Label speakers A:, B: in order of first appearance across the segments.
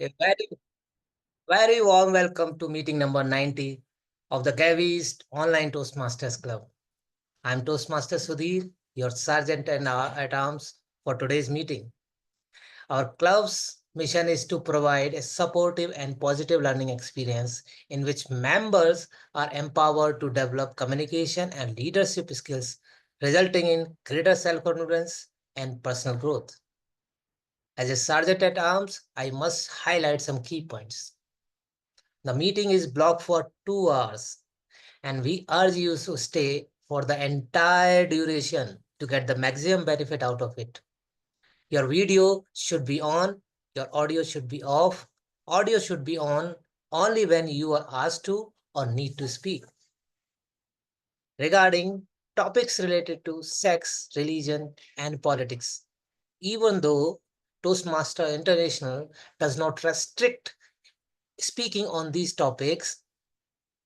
A: A very warm welcome to meeting number 90 of the Gabbys Online Toastmasters Club. I'm Toastmaster Sudhir, your sergeant and at arms for today's meeting. Our club's mission is to provide a supportive and positive learning experience in which members are empowered to develop communication and leadership skills, resulting in greater self-confidence and personal growth. As a sergeant at arms, I must highlight some key points. The meeting is blocked for 2 hours, and we urge you to stay for the entire duration to get the maximum benefit out of it. Your video should be on, your audio should be off. Audio should be on only when you are asked to or need to speak. Regarding topics related to sex, religion, and politics, even though Toastmaster International does not restrict speaking on these topics,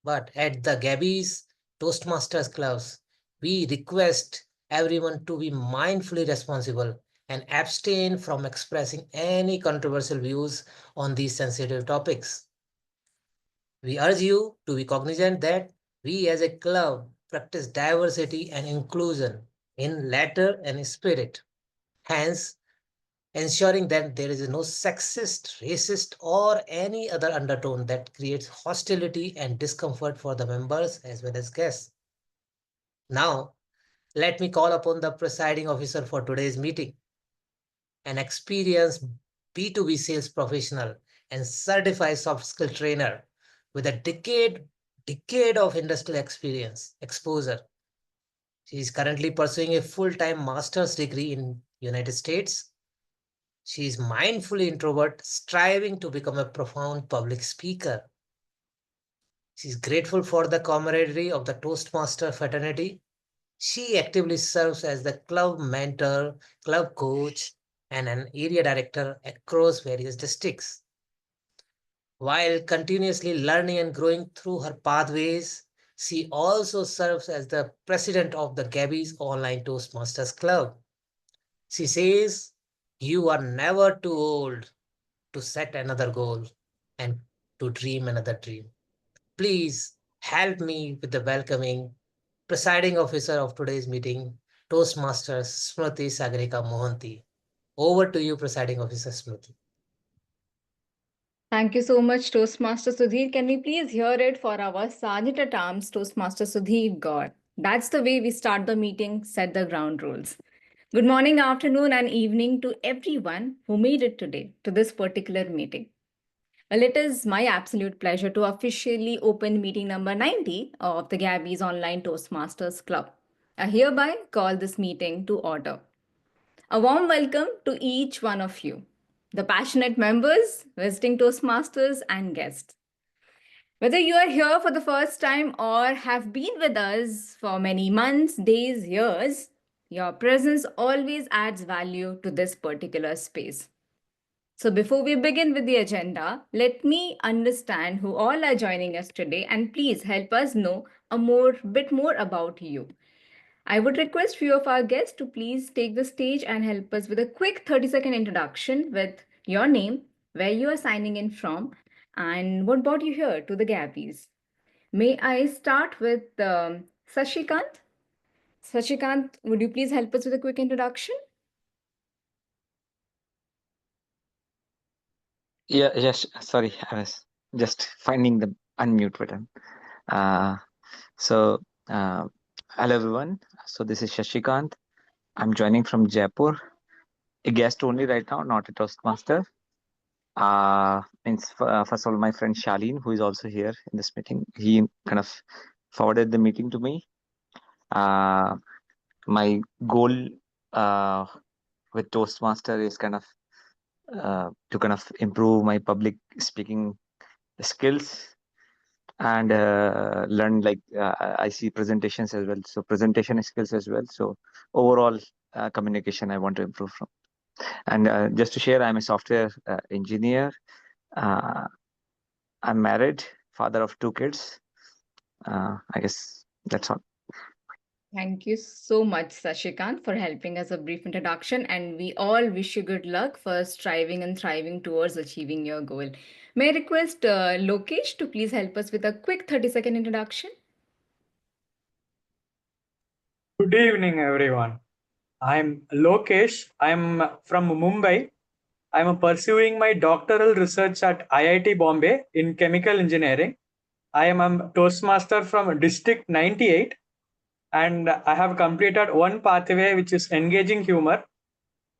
A: but at the Gabbys Toastmasters clubs, we request everyone to be mindfully responsible and abstain from expressing any controversial views on these sensitive topics. We urge you to be cognizant that we as a club practice diversity and inclusion in letter and spirit. Hence, ensuring that there is no sexist, racist, or any other undertone that creates hostility and discomfort for the members as well as guests. Now, let me call upon the presiding officer for today's meeting, an experienced B2B sales professional and certified soft skill trainer with a decade of industrial experience exposure. She is currently pursuing a full-time master's degree in United States. She is mindfully introvert, striving to become a profound public speaker. She is grateful for the camaraderie of the Toastmaster fraternity. She actively serves as the club mentor, club coach, and an area director across various districts. While continuously learning and growing through her pathways, she also serves as the president of the Gabbys Online Toastmasters Club. She says, "You are never too old to set another goal and to dream another dream." Please help me with the welcoming presiding officer of today's meeting, Toastmasters Smruti Sagarika Mohanty. Over to you, presiding officer Smruti.
B: Thank you so much, Toastmaster Sudhir. Can we please hear it for our Sergeant at Arms, Toastmaster Sudhir Gaur? That's the way we start the meeting, set the ground rules. Good morning, afternoon, and evening to everyone who made it today to this particular meeting. Well, it is my absolute pleasure to officially open meeting number 90 of the Gabbys Online Toastmasters Club. I hereby call this meeting to order. A warm welcome to each one of you, the passionate members, visiting Toastmasters, and guests. Whether you are here for the first time or have been with us for many months, days, years, your presence always adds value to this particular space. So, before we begin with the agenda, let me understand who all are joining us today and please help us know a bit more about you. I would request few of our guests to please take the stage and help us with a quick 30-second introduction with your name, where you are signing in from, and what brought you here to the Gabbies. May I start with Sashikant? Sashikant, would you please help us with a quick introduction?
C: Yeah, yes, sorry, I was just finding the unmute button. Uh, so, uh, Hello everyone. So this is Shashikant. I'm joining from Jaipur. A guest only right now, not a Toastmaster. First of all, my friend Shaleen, who is also here in this meeting, he kind of forwarded the meeting to me. My goal with Toastmaster is to kind of improve my public speaking skills and learn I see presentations as well, so presentation skills as well. So overall communication I want to improve from. And just to share, I'm a software engineer. uh, I'm married, father of two kids. I guess that's all.
B: Thank you so much, Sashikant, for helping us a brief introduction. And we all wish you good luck for striving and thriving towards achieving your goal. May I request Lokesh to please help us with a quick 30-second introduction?
D: Good evening, everyone. I'm Lokesh. I'm from Mumbai. I'm pursuing my doctoral research at IIT Bombay in chemical engineering. I am a Toastmaster from District 98, and I have completed one pathway which is engaging humor.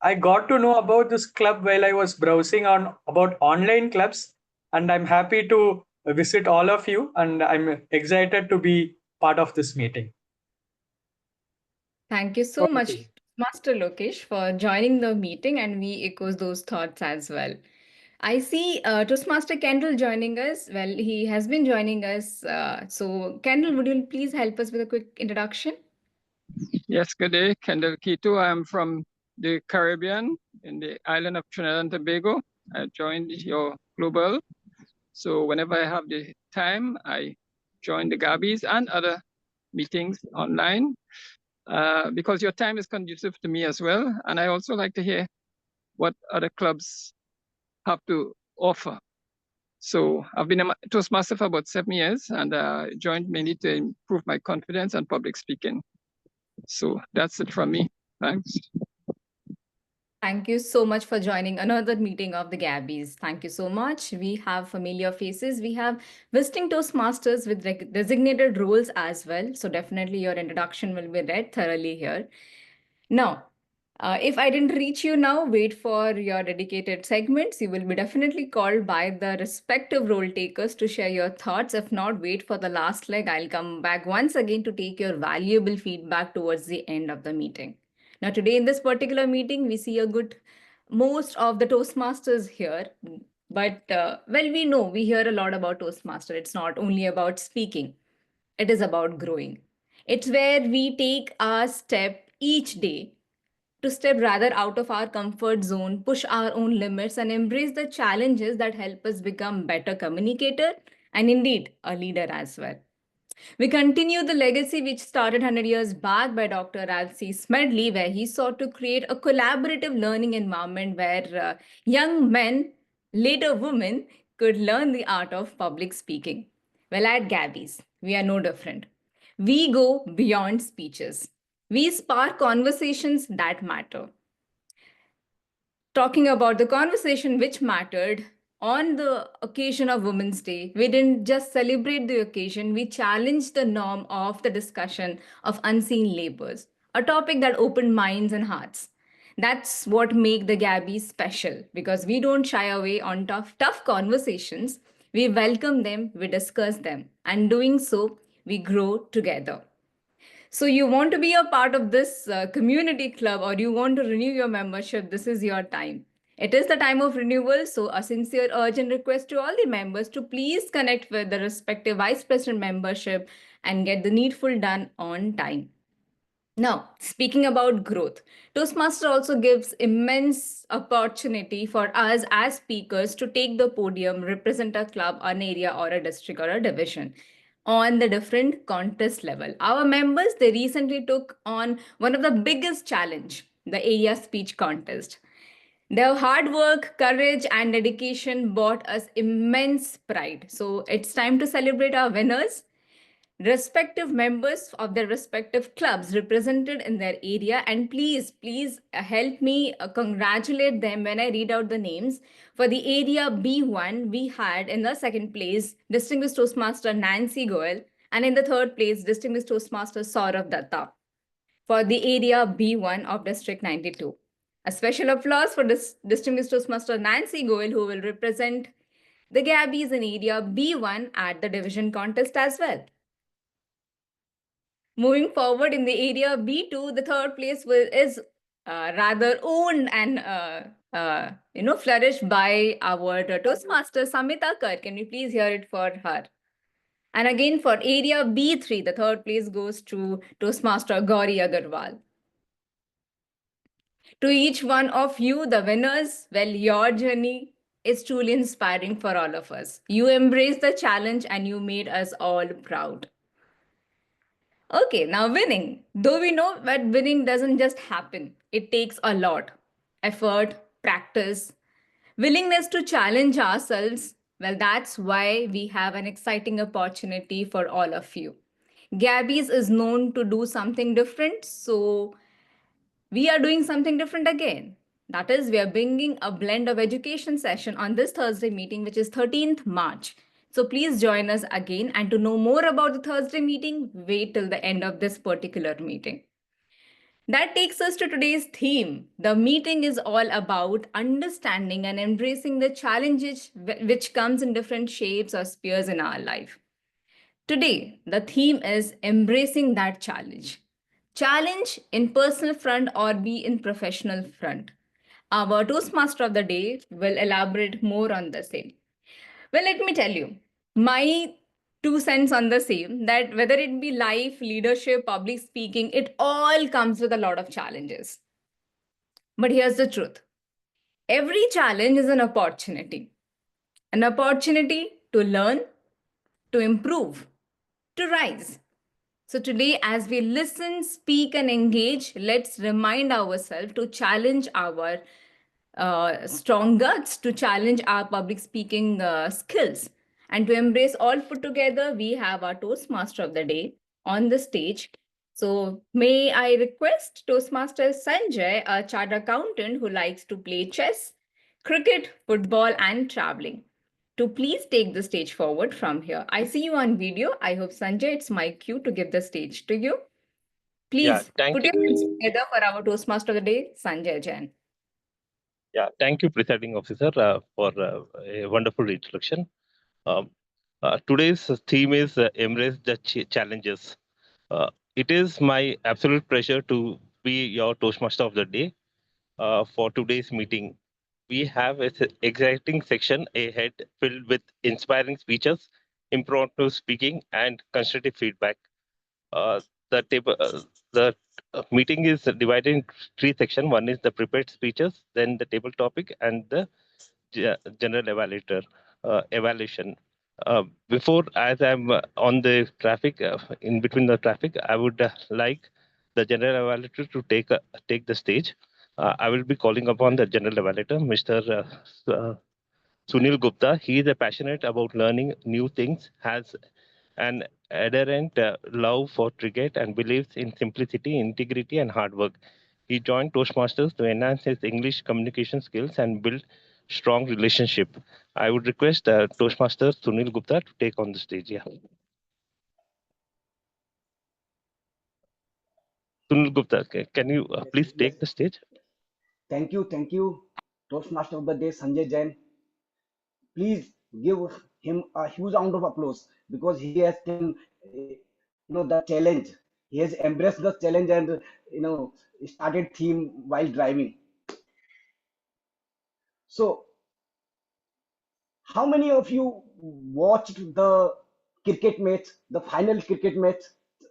D: I got to know about this club while I was browsing on about online clubs, and I'm happy to visit all of you, and I'm excited to be part of this meeting.
B: Thank you so
D: Over
B: much,
D: to you.
B: Master Lokesh, for joining the meeting, and we echo those thoughts as well. I see Toastmaster Kendall joining us. Well, he has been joining us. So, Kendall, would you please help us with a quick introduction?
E: Yes, good day. Kendall Kito. I'm from the Caribbean in the island of Trinidad and Tobago. I joined your global. So whenever I have the time, I join the Gabbys and other meetings online because your time is conducive to me as well. And I also like to hear what other clubs have to offer. So I've been a Toastmaster for about 7 years and joined mainly to improve my confidence and public speaking. So that's it from me. Thanks.
B: Thank you so much for joining another meeting of the Gabbys. Thank you so much. We have familiar faces. We have visiting Toastmasters with designated roles as well. So definitely your introduction will be read thoroughly here. Now, if I didn't reach you now, wait for your dedicated segments. You will be definitely called by the respective role takers to share your thoughts. If not, wait for the last leg. I'll come back once again to take your valuable feedback towards the end of the meeting. Now, today in this particular meeting, we see a good most of the Toastmasters here. But well, we know we hear a lot about Toastmaster. It's not only about speaking, it is about growing. It's where we take our step each day to step rather out of our comfort zone, push our own limits, and embrace the challenges that help us become better communicator and indeed a leader as well. We continue the legacy which started 100 years back by Dr. Alcy Smedley, where he sought to create a collaborative learning environment where young men, later women, could learn the art of public speaking. Well, at Gabby's, we are no different. We go beyond speeches. We spark conversations that matter. Talking about the conversation which mattered on the occasion of Women's Day, we didn't just celebrate the occasion, we challenged the norm of the discussion of unseen labors, a topic that opened minds and hearts. That's what make the Gabby special because we don't shy away on tough conversations. We welcome them, we discuss them, and doing so, we grow together. So you want to be a part of this community club or you want to renew your membership, this is your time. It is the time of renewal, so a sincere urgent request to all the members to please connect with the respective vice president membership and get the needful done on time. Now, speaking about growth, Toastmaster also gives immense opportunity for us as speakers to take the podium, represent a club, an area, or a district or a division on the different contest level. Our members, they recently took on one of the biggest challenge, the area speech contest. Their hard work, courage, and dedication brought us immense pride. So it's time to celebrate our winners respective members of their respective clubs represented in their area, and please help me congratulate them when I read out the names. For the area B1, we had in the second place distinguished Toastmaster Nancy Goel, and in the third place distinguished Toastmaster Saurav Datta for the area B1 of District 92. A special applause for this distinguished Toastmaster Nancy Goel, who will represent the Gabbies in area B1 at the division contest as well. Moving forward in the area B2, the third place is rather owned and flourished by our Toastmaster Samita Kar. Can we please hear it for her? And again for area B3, the third place goes to Toastmaster Gauri Agarwal. To each one of you, the winners, well, your journey is truly inspiring for all of us. You embraced the challenge and you made us all proud. Okay, now winning. Though we know that winning doesn't just happen, it takes a lot effort, practice, willingness to challenge ourselves. Well, that's why we have an exciting opportunity for all of you. Gabby's is known to do something different, so we are doing something different again. That is, we are bringing a blend of education session on this Thursday meeting, which is 13th March. So please join us again. And to know more about the Thursday meeting, wait till the end of this particular meeting. That takes us to today's theme. The meeting is all about understanding and embracing the challenges which comes in different shapes or spheres in our life. Today, the theme is embracing that challenge. Challenge in personal front or be in professional front. Our Toastmaster of the day will elaborate more on the same. Well, let me tell you, my 2 cents on the same that whether it be life, leadership, public speaking, it all comes with a lot of challenges. But here's the truth, every challenge is an opportunity to learn, to improve, to rise. So, today, as we listen, speak, and engage, let's remind ourselves to challenge our strong guts, to challenge our public speaking skills, and to embrace all put together. We have our Toastmaster of the day on the stage. So, may I request Toastmaster Sanjay, a chartered accountant who likes to play chess, cricket, football, and traveling, to please take the stage forward from here. I see you on video. I hope, Sanjay, it's my cue to give the stage to you.
F: Yeah,
B: Please
F: thank
B: put
F: you.
B: your hands together for our Toastmaster of the day, Sanjay Jain.
F: Yeah, thank you, Presiding Officer, for a wonderful introduction. Today's theme is embrace the challenges. It is my absolute pleasure to be your Toastmaster of the day for today's meeting. We have an exciting section ahead filled with inspiring speeches, impromptu speaking, and constructive feedback. The table, the meeting is divided in three sections. One is the prepared speeches, then the table topic, and the general evaluation. Before, as I'm on the traffic, in between the traffic, I would like the general evaluator to take the stage. I will be calling upon the general evaluator, Mr. Sunil Gupta. He is a passionate about learning new things, has an adherent love for cricket, and believes in simplicity, integrity, and hard work. He joined Toastmasters to enhance his English communication skills and build strong relationship. I would request Toastmaster Sunil Gupta to take on the stage. Yeah. Sunil Gupta, can you please take the stage?
G: Thank you, Toastmaster of the day, Sanjay Jain. Please give him a huge round of applause because he has taken, the challenge. He has embraced the challenge and started theme while driving. So, how many of you watched the cricket match, the final cricket match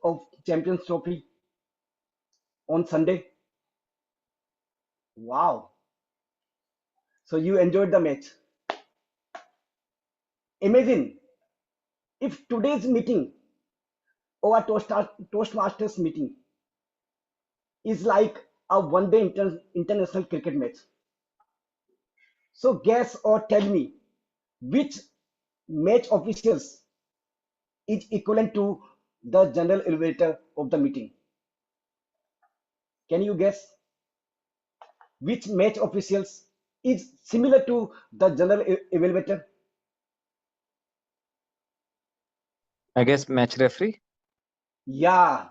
G: of Champions Trophy on Sunday? Wow! So you enjoyed the match. Imagine if today's meeting or a Toastmasters meeting is like a one-day international cricket match. So guess or tell me which match officials is equivalent to the general evaluator of the meeting. Can you guess which match officials is similar to the general evaluator?
C: I guess match referee.
G: Yeah.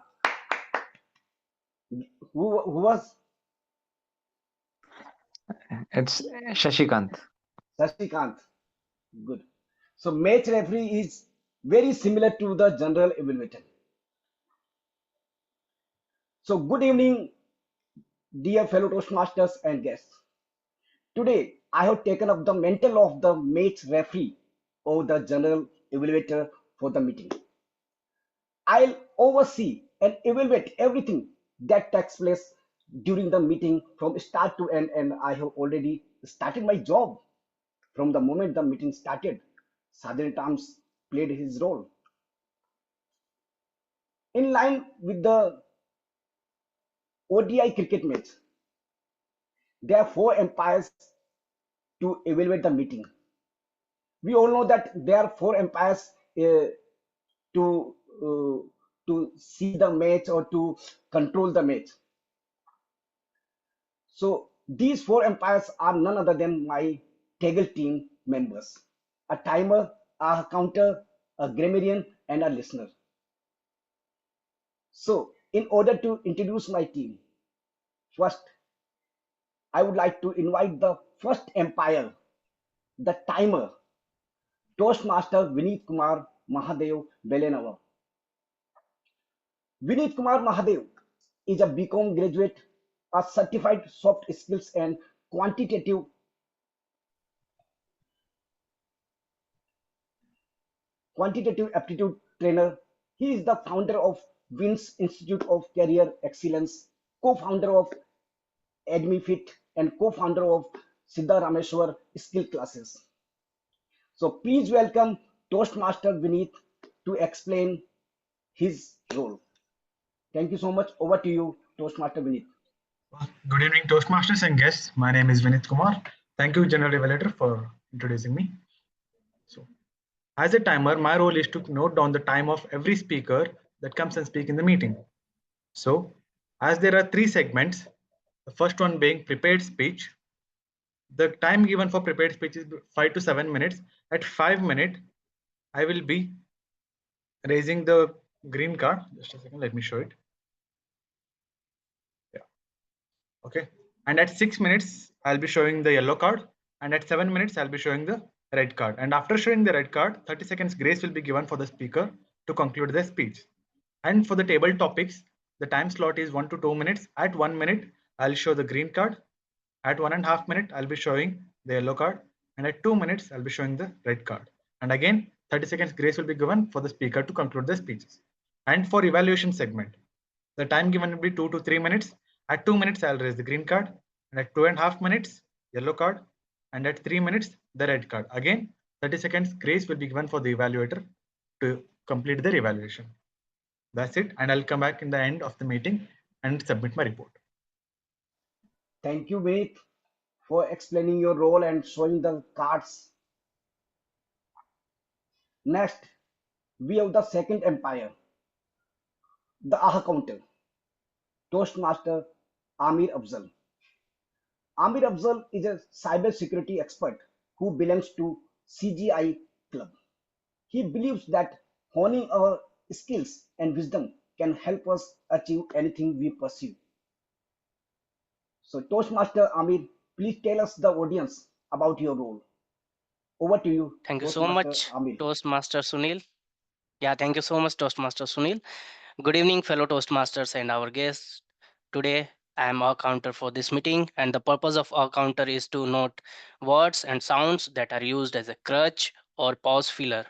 G: Who was?
C: It's Shashikant.
G: Sashikant. Good. So match referee is very similar to the general evaluator. So good evening, dear fellow Toastmasters and guests. Today, I have taken up the mantle of the match referee or the general evaluator for the meeting. I'll oversee and evaluate everything that takes place during the meeting from start to end, and I have already started my job from the moment the meeting started. Sudhir Tams played his role. In line with the ODI cricket match, there are 4 umpires to evaluate the meeting. We all know that there are 4 umpires to see the match or to control the match. So these 4 umpires are none other than my TAGL team members: a timer, a counter, a grammarian, and a listener. So in order to introduce my team, first I would like to invite the first umpire, the timer, Toastmaster Vineeth Kumar Mahadev Belenava. Vineeth Kumar Mahadev is a BCom graduate, a certified soft skills and quantitative aptitude trainer. He is the founder of WINS Institute of Career Excellence, co-founder of AdmiFit, and co-founder of Siddha Rameshwar Skill Classes. So please welcome Toastmaster Vineeth to explain his role. Thank you so much. Over to you, Toastmaster Vineeth.
H: Good evening, Toastmasters and guests. My name is Vineeth Kumar. Thank you, General Evaluator, for introducing me. So, as a timer, my role is to note down the time of every speaker that comes and speak in the meeting. So, as there are 3 segments, the first one being prepared speech. The time given for prepared speech is 5 to 7 minutes. At 5 minutes, I will be raising the green card. Just a second, let me show it. Yeah. Okay. And at 6 minutes, I'll be showing the yellow card. And at 7 minutes, I'll be showing the red card. And after showing the red card, 30 seconds grace will be given for the speaker to conclude their speech. And for the table topics, the time slot is 1 to 2 minutes. At 1 minute, I'll show the green card. At 1.5 minutes, I'll be showing the yellow card. And at 2 minutes, I'll be showing the red card. And again, 30 seconds grace will be given for the speaker to conclude their speeches. And for evaluation segment, the time given will be 2 to 3 minutes. At 2 minutes, I'll raise the green card. And at 2.5 minutes, yellow card. And at 3 minutes, the red card. Again, 30 seconds grace will be given for the evaluator to complete their evaluation. That's it. And I'll come back in the end of the meeting and submit my report.
G: Thank you, Vineeth, for explaining your role and showing the cards. Next, we have the second umpire, the AHA counter, Toastmaster Amir Afzal. Amir Afzal is a cyber security expert who belongs to CGI Club. He believes that honing our skills and wisdom can help us achieve anything we pursue. So, Toastmaster Amir, please tell us the audience about your role. Over to you.
I: Thank you so much,
G: Amir.
I: Toastmaster Sunil. Yeah, thank you so much, Toastmaster Sunil. Good evening, fellow Toastmasters and our guests. Today, I am our counter for this meeting, and the purpose of our counter is to note words and sounds that are used as a crutch or pause filler.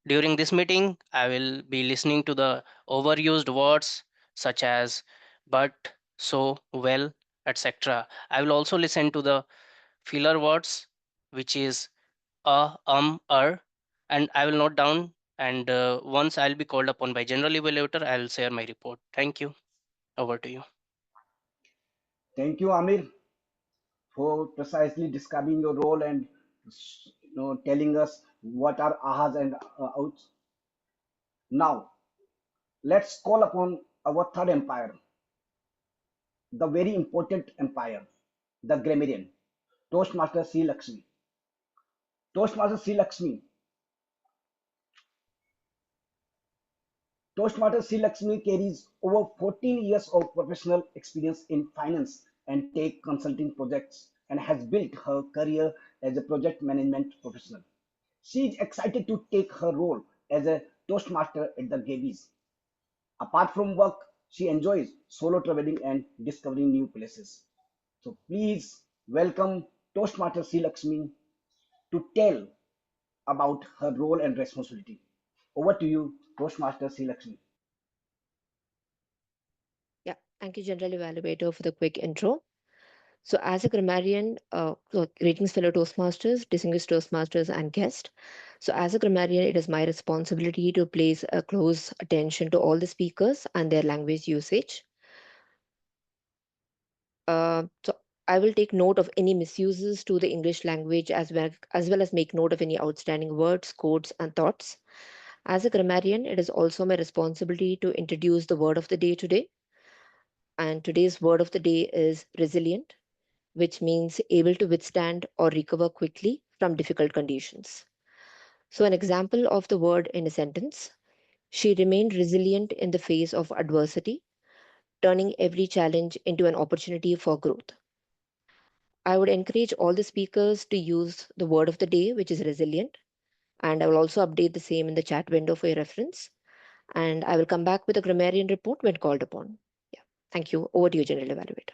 I: During this meeting, I will be listening to the overused words such as but, so, well, etc. I will also listen to the filler words, which is and I will note down. And once I'll be called upon by General Evaluator, I'll share my report. Thank you. Over to you.
G: Thank you, Amir, for precisely describing your role and telling us what are ahas and outs. Now, let's call upon our third empire, the very important empire, the grammarian, Toastmaster Sree Lakshmi. Toastmaster Sree Lakshmi. Toastmaster Sree Lakshmi carries over 14 years of professional experience in finance and tech consulting projects and has built her career as a project management professional. She is excited to take her role as a Toastmaster at the Gabbys. Apart from work, she enjoys solo traveling and discovering new places. So please welcome Toastmaster Sree Lakshmi to tell about her role and responsibility. Over to you, Toastmaster Sree Lakshmi.
J: Yeah, thank you, General Evaluator, for the quick intro. So, as a grammarian, greetings, fellow Toastmasters, distinguished Toastmasters, and guests. So, as a grammarian, it is my responsibility to place a close attention to all the speakers and their language usage. So, I will take note of any misuses to the English language as well as make note of any outstanding words, quotes, and thoughts. As a grammarian, it is also my responsibility to introduce the word of the day today. And today's word of the day is resilient, which means able to withstand or recover quickly from difficult conditions. So, an example of the word in a sentence: she remained resilient in the face of adversity, turning every challenge into an opportunity for growth. I would encourage all the speakers to use the word of the day, which is resilient, and I will also update the same in the chat window for your reference. And I will come back with a grammarian report when called upon. Yeah. Thank you. Over to you, General Evaluator.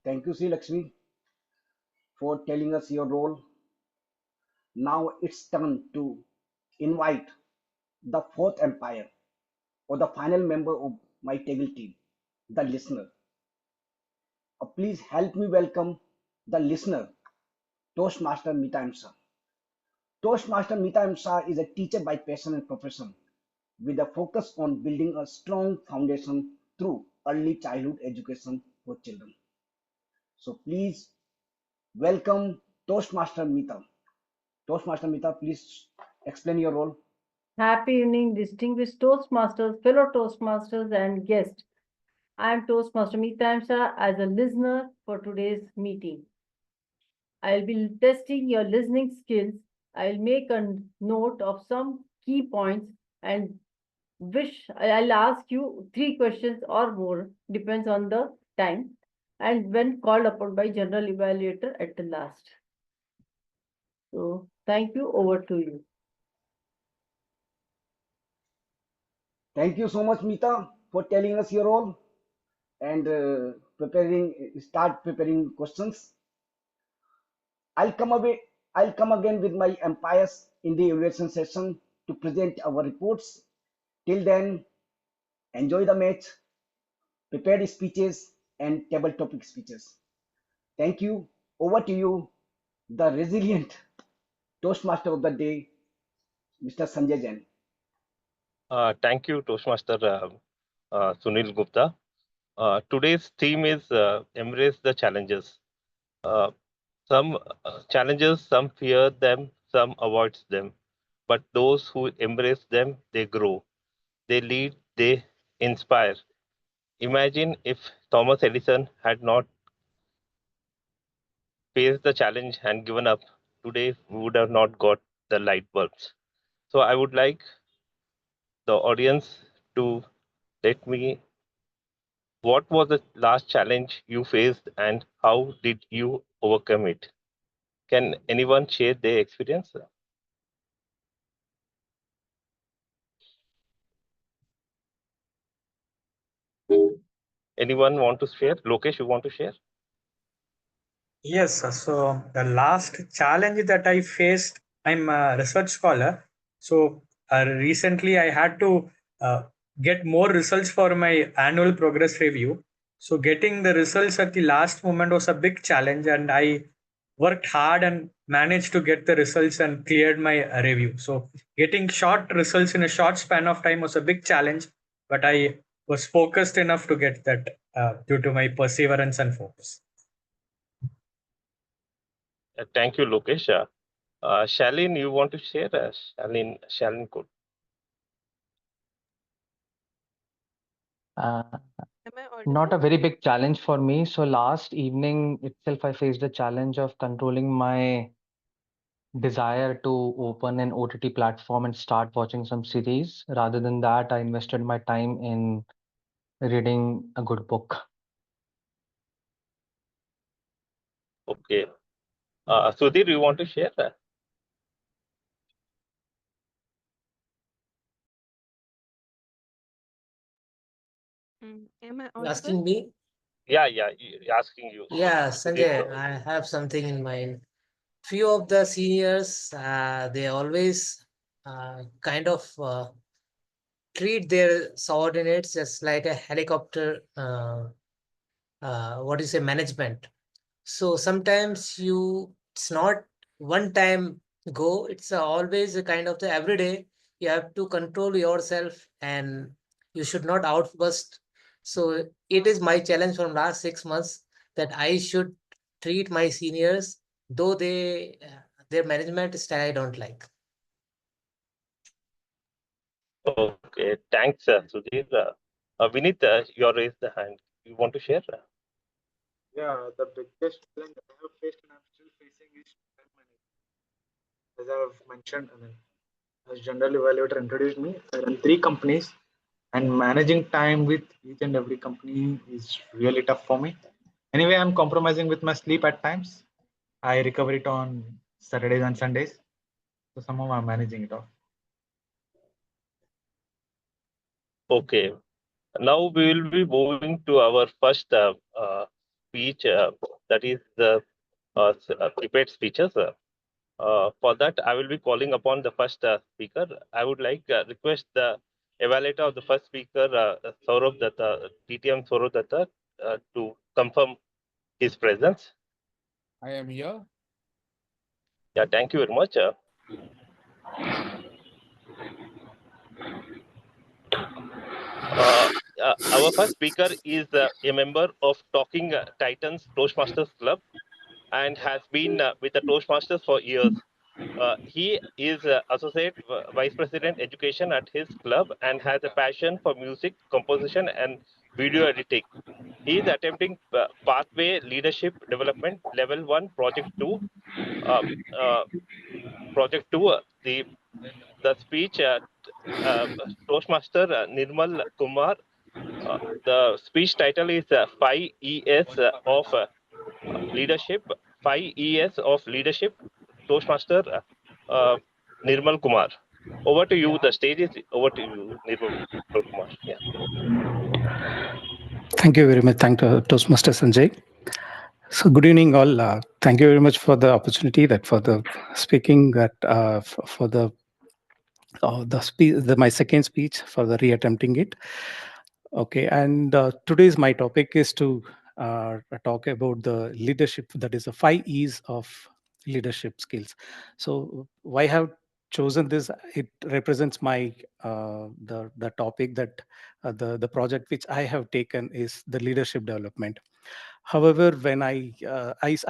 G: Thank you, Sri Lakshmi, for telling us your role. Now it's turn to invite the fourth umpire or the final member of my table team, the listener. Please help me welcome the listener, Toastmaster Mita Imsa. Toastmaster Mita Imsa is a teacher by passion and profession with a focus on building a strong foundation through early childhood education for children. So please welcome Toastmaster Mita. Toastmaster Mita, please explain your role.
K: Happy evening, distinguished Toastmasters, fellow Toastmasters, and guests. I am Toastmaster Meeta Amsa as a listener for today's meeting. I'll be testing your listening skills. I'll make a note of some key points and I'll ask you 3 questions or more, depends on the time, and when called upon by General Evaluator at the last. So, thank you. Over to you.
G: Thank you so much, Mita, for telling us your role and start preparing questions. I'll come away. I'll come again with my umpires in the evaluation session to present our reports. Till then, enjoy the match, prepared speeches, and table topic speeches. Thank you. Over to you, the resilient Toastmaster of the day, Mr. Sanjay Jain.
F: Thank you, Toastmaster Sunil Gupta. Today's theme is embrace the challenges. Some challenges, some fear them, some avoids them. But those who embrace them, they grow. They lead, they inspire. Imagine if Thomas Edison had not faced the challenge and given up, today we would have not got the light bulbs. So I would like the audience to let me, what was the last challenge you faced and how did you overcome it? Can anyone share their experience? Anyone want to share? Lokesh, you want to share?
D: Yes, so the last challenge that I faced, I'm a research scholar. So recently I had to get more results for my annual progress review. So getting the results at the last moment was a big challenge, and I worked hard and managed to get the results and cleared my review. So getting short results in a short span of time was a big challenge, but I was focused enough to get that due to my perseverance and focus.
F: Thank you, Lokesh. Shalin, you want to share? Shalin could.
L: Not a very big challenge for me. So last evening itself, I faced the challenge of controlling my desire to open an OTT platform and start watching some series. Rather than that, I invested my time in reading a good book.
F: Okay. Sudhir, you want to share?
M: Am I
A: Asking
M: audible?
A: me?
F: Yeah, asking you.
A: Yeah,
F: Sudhir
A: Sanjay,
F: Gaur.
A: I have something in mind. Few of the seniors, they always kind of treat their subordinates just like a helicopter, what is a management. So sometimes you it's not one time go. It's always a kind of the everyday. You have to control yourself and you should not outburst. So it is my challenge from last 6 months that I should treat my seniors, though their management style I don't like.
F: Okay, thanks, Sudhir. Vineeth, you raised the hand. You want to share?
H: Yeah, the biggest challenge I have faced and I'm still facing is time management. As I have mentioned, as General Evaluator introduced me, I run 3 companies, and managing time with each and every company is really tough for me. Anyway, I'm compromising with my sleep at times. I recover it on Saturdays and Sundays. So somehow I'm managing it off.
F: Okay. Now we will be moving to our first speech, that is the prepared speeches. For that, I will be calling upon the first speaker. I would like request the evaluator of the first speaker, Saurabh Datta, TTM Saurabh Datta, to confirm his presence.
M: I am here.
F: Yeah, thank you very much. Our first speaker is a member of Talking Titans Toastmasters Club and has been with the Toastmasters for years. He is Associate Vice President Education at his club and has a passion for music, composition, and video editing. He is attempting Pathway Leadership Development Level 1 Project 2. Uh, uh, Project 2, the speech Toastmaster Nirmal Kumar. The speech title is 5 ES of Leadership, 5 ES of Leadership, Toastmaster Nirmal Kumar. Over to you. The stage is over to you, Nirmal Kumar. Yeah.
N: Thank you very much. Thank you, Toastmaster Sanjay. So good evening, all. Thank you very much for the opportunity that for the speaking that for my second speech for the reattempting it. Okay, and today's my topic is to talk about the leadership. That is the 5 E's of leadership skills. So why have chosen this? It represents my the topic that the project which I have taken is the leadership development. However, when I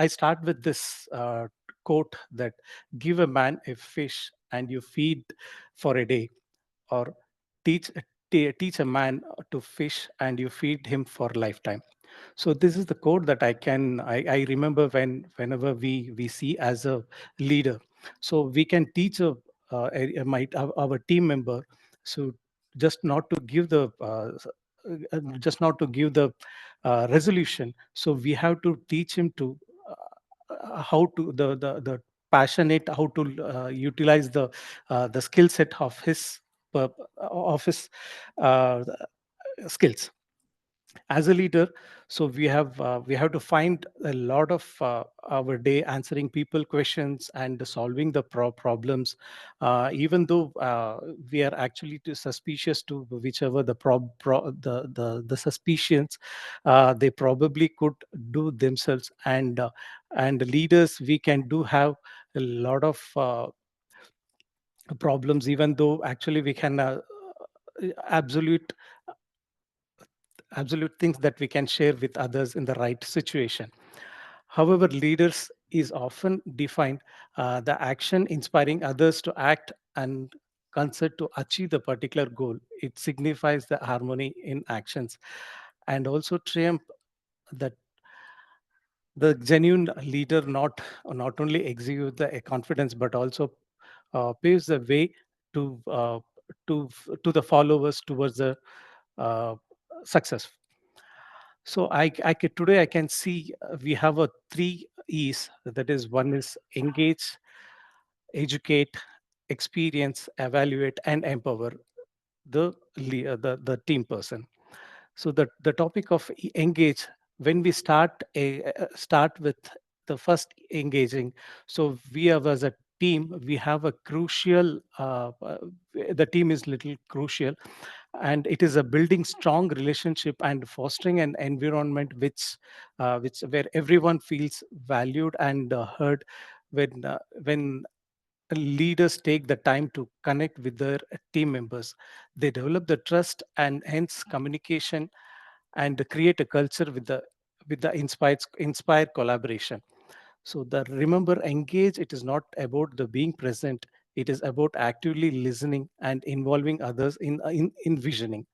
N: start with this quote that give a man a fish and you feed for a day, or teach teach a man to fish and you feed him for lifetime. So this is the code that I remember whenever we see as a leader. So we can teach our team member, so just not to give the resolution. So we have to teach him to how to the passionate, how to utilize the skill set uh, of his uh, skills as a leader. So we have to find a lot of our day answering people questions and solving the problems, even though we are actually too suspicious to whichever the suspicions they probably could do themselves. And leaders, we can do have a lot of problems, even though actually we can absolute absolute things that we can share with others in the right situation. However, leaders is often defined the action inspiring others to act and concert to achieve the particular goal. It signifies the harmony in actions and also triumph that the genuine leader not only execute the confidence but also paves the way to to the followers towards the uh, success. So today I can see we have a 3 E's. That is, one is engage, educate, experience, evaluate, and empower the team person. So the topic of engage, when we start with the first engaging, so we have as a team, we have a crucial the team is little crucial, And it is a building strong relationship and fostering an environment which where everyone feels valued and heard. When leaders take the time to connect with their team members, they develop the trust and hence communication, and create a culture with the inspired collaboration. So the remember, engage, it is not about the being present, it is about actively listening and involving others in visioning.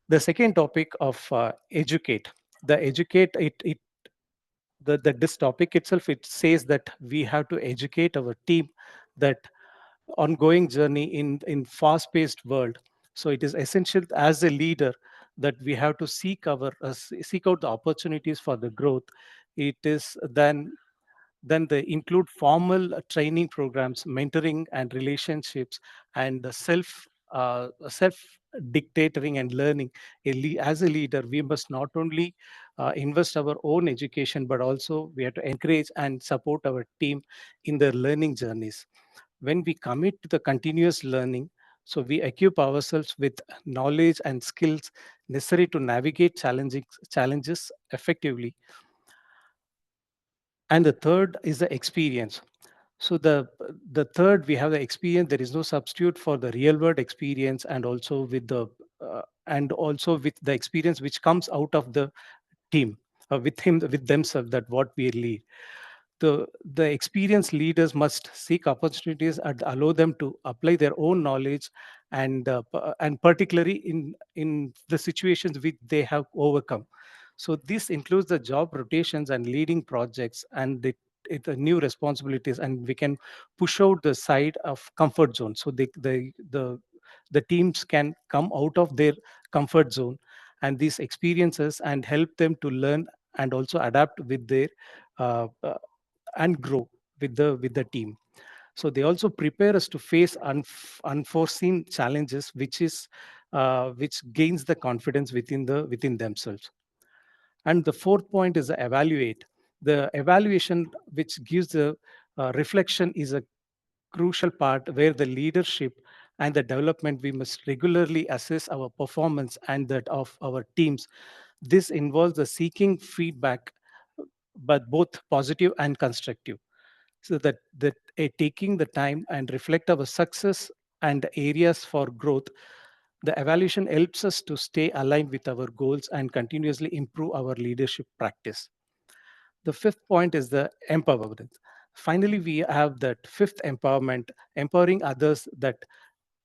N: The second topic of educate, the educate it the this topic itself, it says that we have to educate our team that ongoing journey in fast paced world. So it is essential as a leader that we have to seek out the opportunities for the growth. It is then they include formal training programs, mentoring and relationships, and the self dictating and learning. As a leader, we must not only invest our own education, but also we have to encourage and support our team in their learning journeys. When we commit to the continuous learning, so we equip ourselves with knowledge and skills necessary to navigate challenges effectively. And the third is the experience. So the third, we have the experience. There is no substitute for the real world experience, and also with the experience which comes out of the team, with themselves, that what we lead. The experienced leaders must seek opportunities and allow them to apply their own knowledge, and particularly in the situations which they have overcome. So this includes the job rotations and leading projects, and the new responsibilities, and we can push out the side of comfort zone, so the teams can come out of their comfort zone and these experiences, and help them to learn and also adapt with their and grow with the team. So they also prepare us to face unforeseen challenges, which gains the confidence within themselves. And the fourth point is the evaluate. The evaluation, which gives the reflection, is a crucial part where the leadership and the development, we must regularly assess our performance and that of our teams. This involves the seeking feedback, but both positive and constructive, so that taking the time and reflect our success and areas for growth. The evaluation helps us to stay aligned with our goals and continuously improve our leadership practice. The fifth point is the empowerment. Finally, we have that fifth empowerment, empowering others, that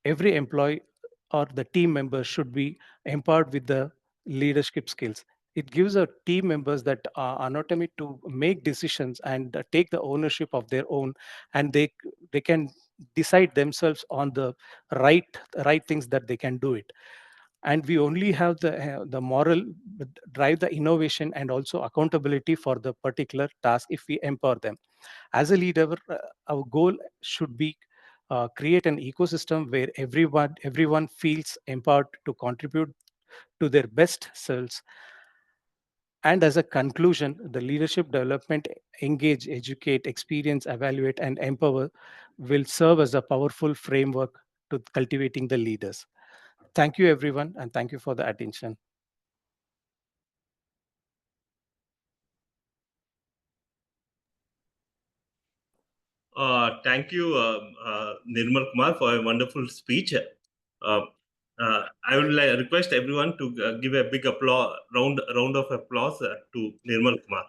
N: every employee or the team member should be empowered with the leadership skills. It gives our team members that autonomy to make decisions and take the ownership of their own, and they can decide themselves on the right right things that they can do it. And we only have the moral drive, the innovation and also accountability for the particular task if we empower them. As a leader, our goal should be create an ecosystem where everyone feels empowered to contribute to their best selves. And as a conclusion, the leadership development, engage, educate, experience, evaluate, and empower will serve as a powerful framework to cultivating the leaders. Thank you, everyone, and thank you for the attention.
F: Thank you, Nirmal Kumar, for a wonderful speech. I would request everyone to give a big round of applause to Nirmal Kumar.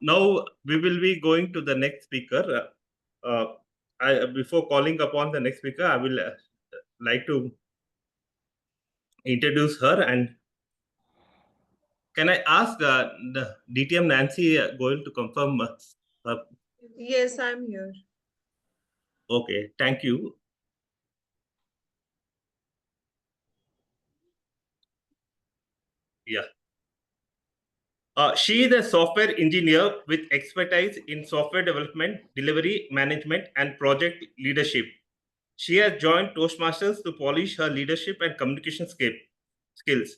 F: Now we will be going to the next speaker. Before calling upon the next speaker, I will like to introduce her. And can I ask the DTM Nancy going to confirm?
O: Yes, I'm here.
F: Okay, thank you. Yeah. She is a software engineer with expertise in software development, delivery management, and project leadership. She has joined Toastmasters to polish her leadership and communication skills.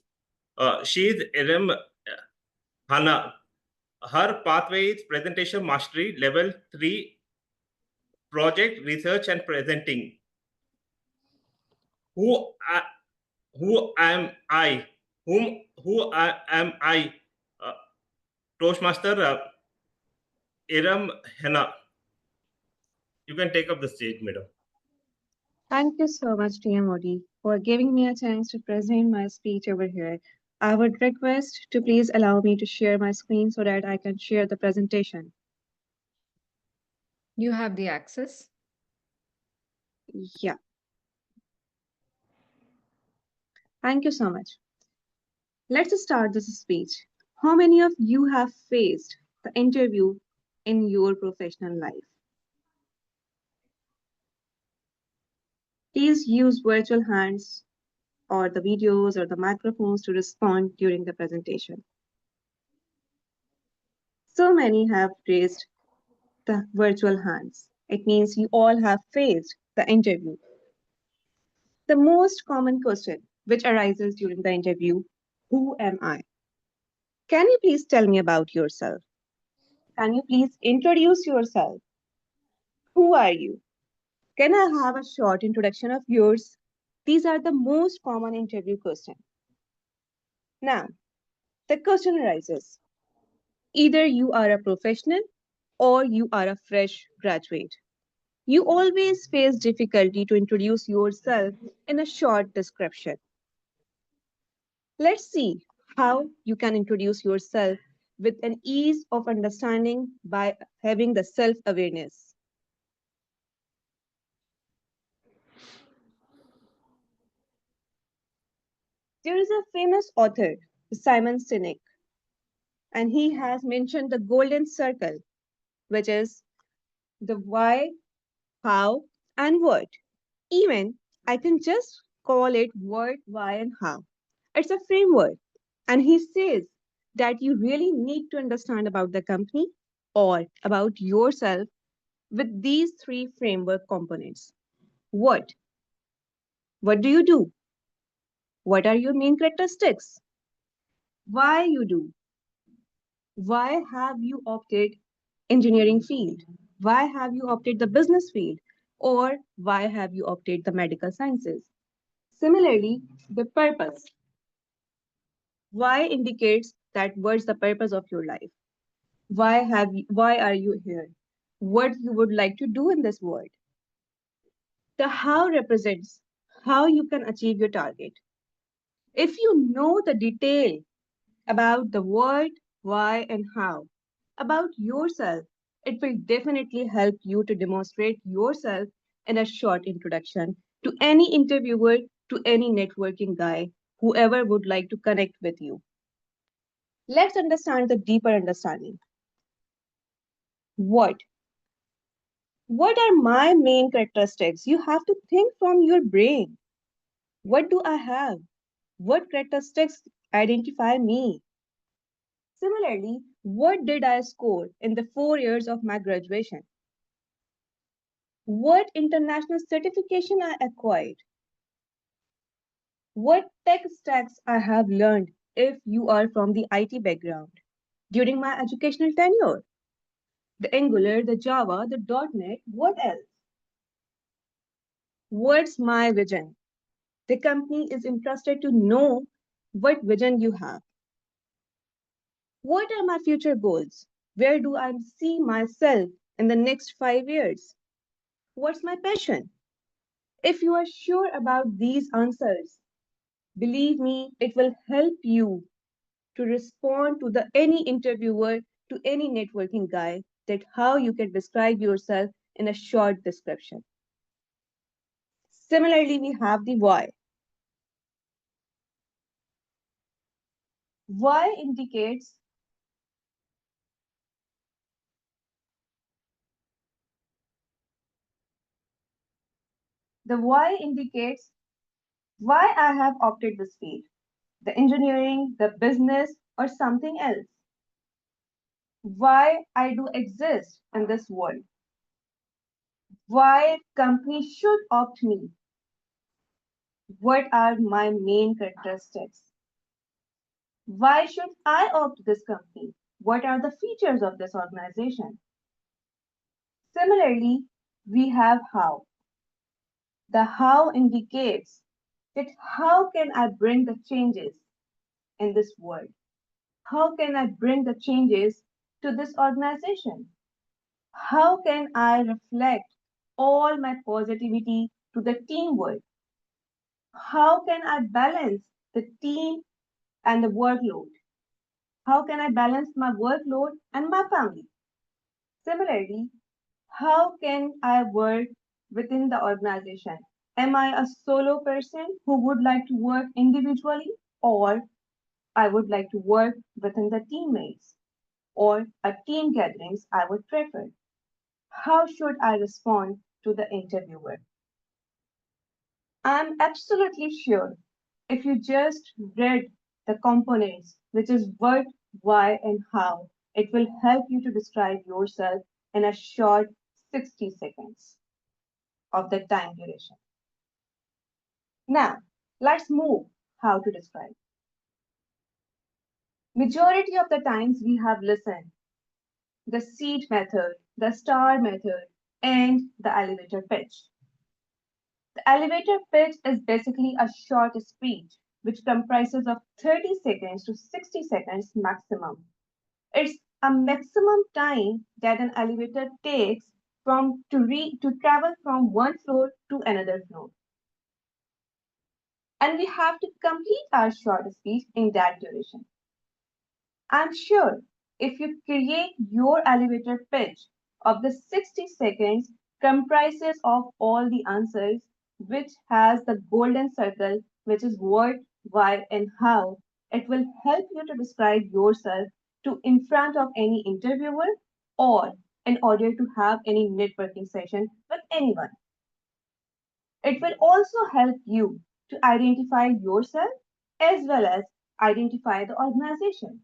F: She is RM Hana. Her pathway is presentation mastery, level 3, project research and presenting.
P: Who I, who am I? Am I? Toastmaster Iram Henna. You can take up the stage, madam.
Q: Thank you so much, TMOD, for giving me a chance to present my speech over here. I would request to please allow me to share my screen so that I can share the presentation.
B: You have the access.
Q: Yeah. Thank you so much. Let's start this speech. How many of you have faced the interview in your professional life? Please use virtual hands or the videos or the microphones to respond during the presentation. So many have raised the virtual hands. It means you all have faced the interview. The most common question which arises during the interview, who am I? Can you please tell me about yourself? Can you please introduce yourself? Who are you? Can I have a short introduction of yours? These are the most common interview questions. Now, the question arises. Either you are a professional or you are a fresh graduate. You always face difficulty to introduce yourself in a short description. Let's see how you can introduce yourself with an ease of understanding by having the self-awareness. There is a famous author, Simon Sinek, and he has mentioned the golden circle, which is the why, how, and what. Even I can just call it what, why, and how. It's a framework. And he says that you really need to understand about the company or about yourself with these three framework components. What? What do you do? What are your main characteristics? Why you do? Why have you opted engineering field? Why have you opted the business field? Or why have you opted the medical sciences? Similarly, the purpose. Why indicates that what's the purpose of your life? Why are you here? What you would like to do in this world? The how represents how you can achieve your target. If you know the detail about the what, why, and how about yourself, it will definitely help you to demonstrate yourself in a short introduction to any interviewer, to any networking guy, whoever would like to connect with you. Let's understand the deeper understanding. What? What are my main characteristics? You have to think from your brain. What do I have? What characteristics identify me? Similarly, what did I score in the 4 years of my graduation? What international certification I acquired? What tech stacks I have learned if you are from the IT background during my educational tenure? The Angular, the Java, the .NET, what else? What's my vision? The company is interested to know what vision you have. What are my future goals? Where do I see myself in the next 5 years? What's my passion? If you are sure about these answers, believe me, it will help you to respond to the any interviewer, to any networking guy, that how you can describe yourself in a short description. Similarly, we have the why. Why indicates the why indicates why I have opted this field, the engineering, the business, or something else. Why I do exist in this world. Why companies should opt me. What are my main characteristics? Why should I opt this company? What are the features of this organization? Similarly, we have how. The how indicates that how can I bring the changes in this world? How can I bring the changes to this organization? How can I reflect all my positivity to the teamwork? How can I balance the team and the workload? How can I balance my workload and my family? Similarly, how can I work within the organization? Am I a solo person who would like to work individually, or I would like to work within the teammates, or a team gatherings I would prefer? How should I respond to the interviewer? I'm absolutely sure if you just read the components, which is what, why, and how, it will help you to describe yourself in a short 60 seconds of the time duration. Now, let's move how to describe. Majority of the times we have listened the seat method, the star method, and the elevator pitch. The elevator pitch is basically a short speech which comprises of 30 seconds to 60 seconds maximum. It's a maximum time that an elevator takes to travel from one floor to another floor. And we have to complete our short speech in that duration. I'm sure if you create your elevator pitch of the 60 seconds comprises of all the answers, which has the golden circle, which is what, why, and how, it will help you to describe yourself to in front of any interviewer or in order to have any networking session with anyone. It will also help you to identify yourself as well as identify the organization.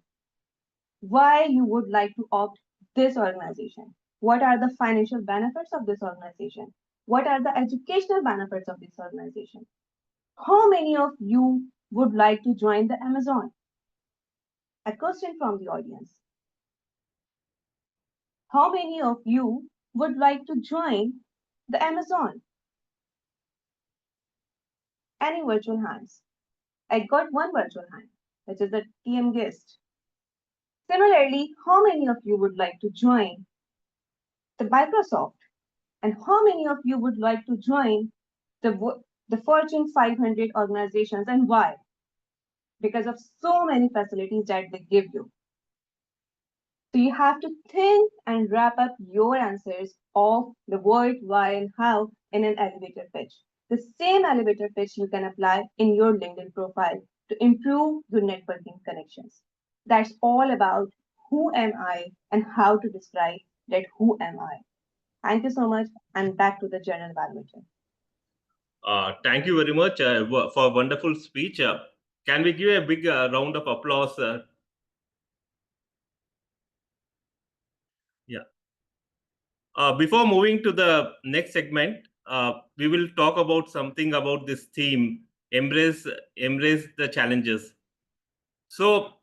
Q: Why you would like to opt this organization? What are the financial benefits of this organization? What are the educational benefits of this organization? How many of you would like to join the Amazon? A question from the audience. How many of you would like to join the Amazon? Any virtual hands? I got one virtual hand, which is the TM guest. Similarly, how many of you would like to join the Microsoft? And how many of you would like to join the Fortune 500 organizations and why? Because of so many facilities that they give you. So you have to think and wrap up your answers of the what, why, and how in an elevator pitch. The same elevator pitch you can apply in your LinkedIn profile to improve your networking connections. That's all about who am I and how to describe that who am I. Thank you so much, and back to the general evaluator.
P: Thank you very much for a wonderful speech. Can we give a big round of applause? Yeah. Before moving to the next segment, we will talk about something about this theme: embrace the challenges. So,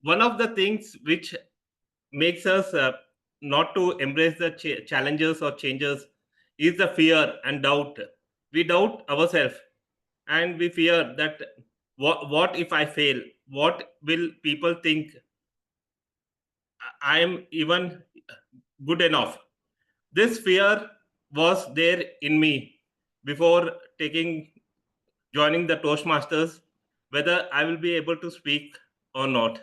P: one of the things which makes us not to embrace the challenges or changes is the fear and doubt. We doubt ourselves and we fear that what if I fail? What will people think? I am even good enough. This fear was there in me before joining the Toastmasters, whether I will be able to speak or not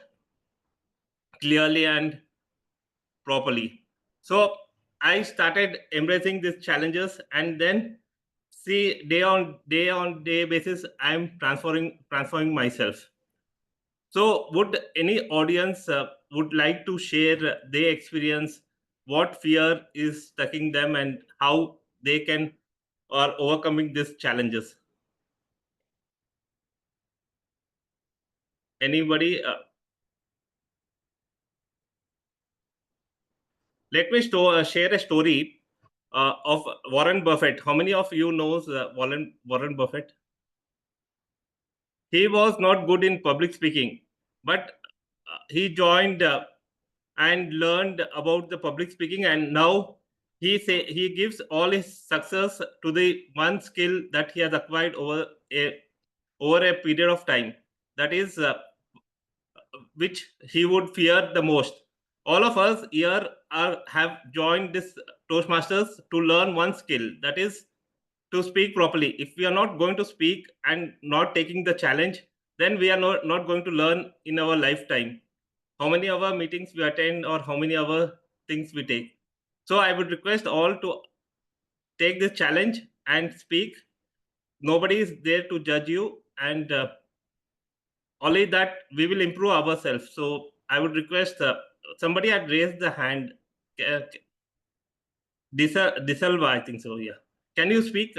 P: clearly and properly. So I started embracing these challenges, and then see day on day basis, I'm transforming myself. So would any audience would like to share their experience, what fear is stucking them and how they can or overcoming these challenges? Anybody? Let me share a story of Warren Buffett. How many of you knows Warren Buffett? He was not good in public speaking, but he joined and learned about the public speaking, and now he gives all his success to the one skill that he has acquired over over a period of time, that is which he would fear the most. All of us here have joined this Toastmasters to learn one skill, that is to speak properly. If we are not going to speak and not taking the challenge, then we are not going to learn in our lifetime. How many of our meetings we attend or how many of our things we take. So I would request all to take this challenge and speak. Nobody is there to judge you, and only that we will improve ourselves. So I would request somebody had raised the hand. Disalva, I think so. Yeah. Can you speak?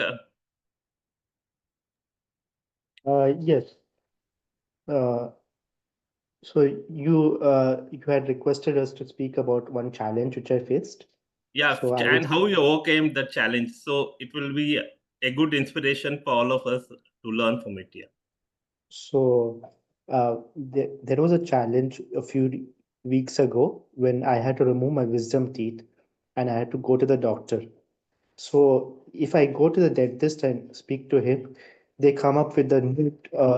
R: Yes. So you had requested us to speak about one challenge which I faced.
P: Yeah,
R: So
P: and how you overcame the challenge. So it will be a good inspiration for all of us to learn from it. Yeah.
R: So there was a challenge a few weeks ago when I had to remove my wisdom teeth and I had to go to the doctor. So if I go to the dentist and speak to him, they come up with a new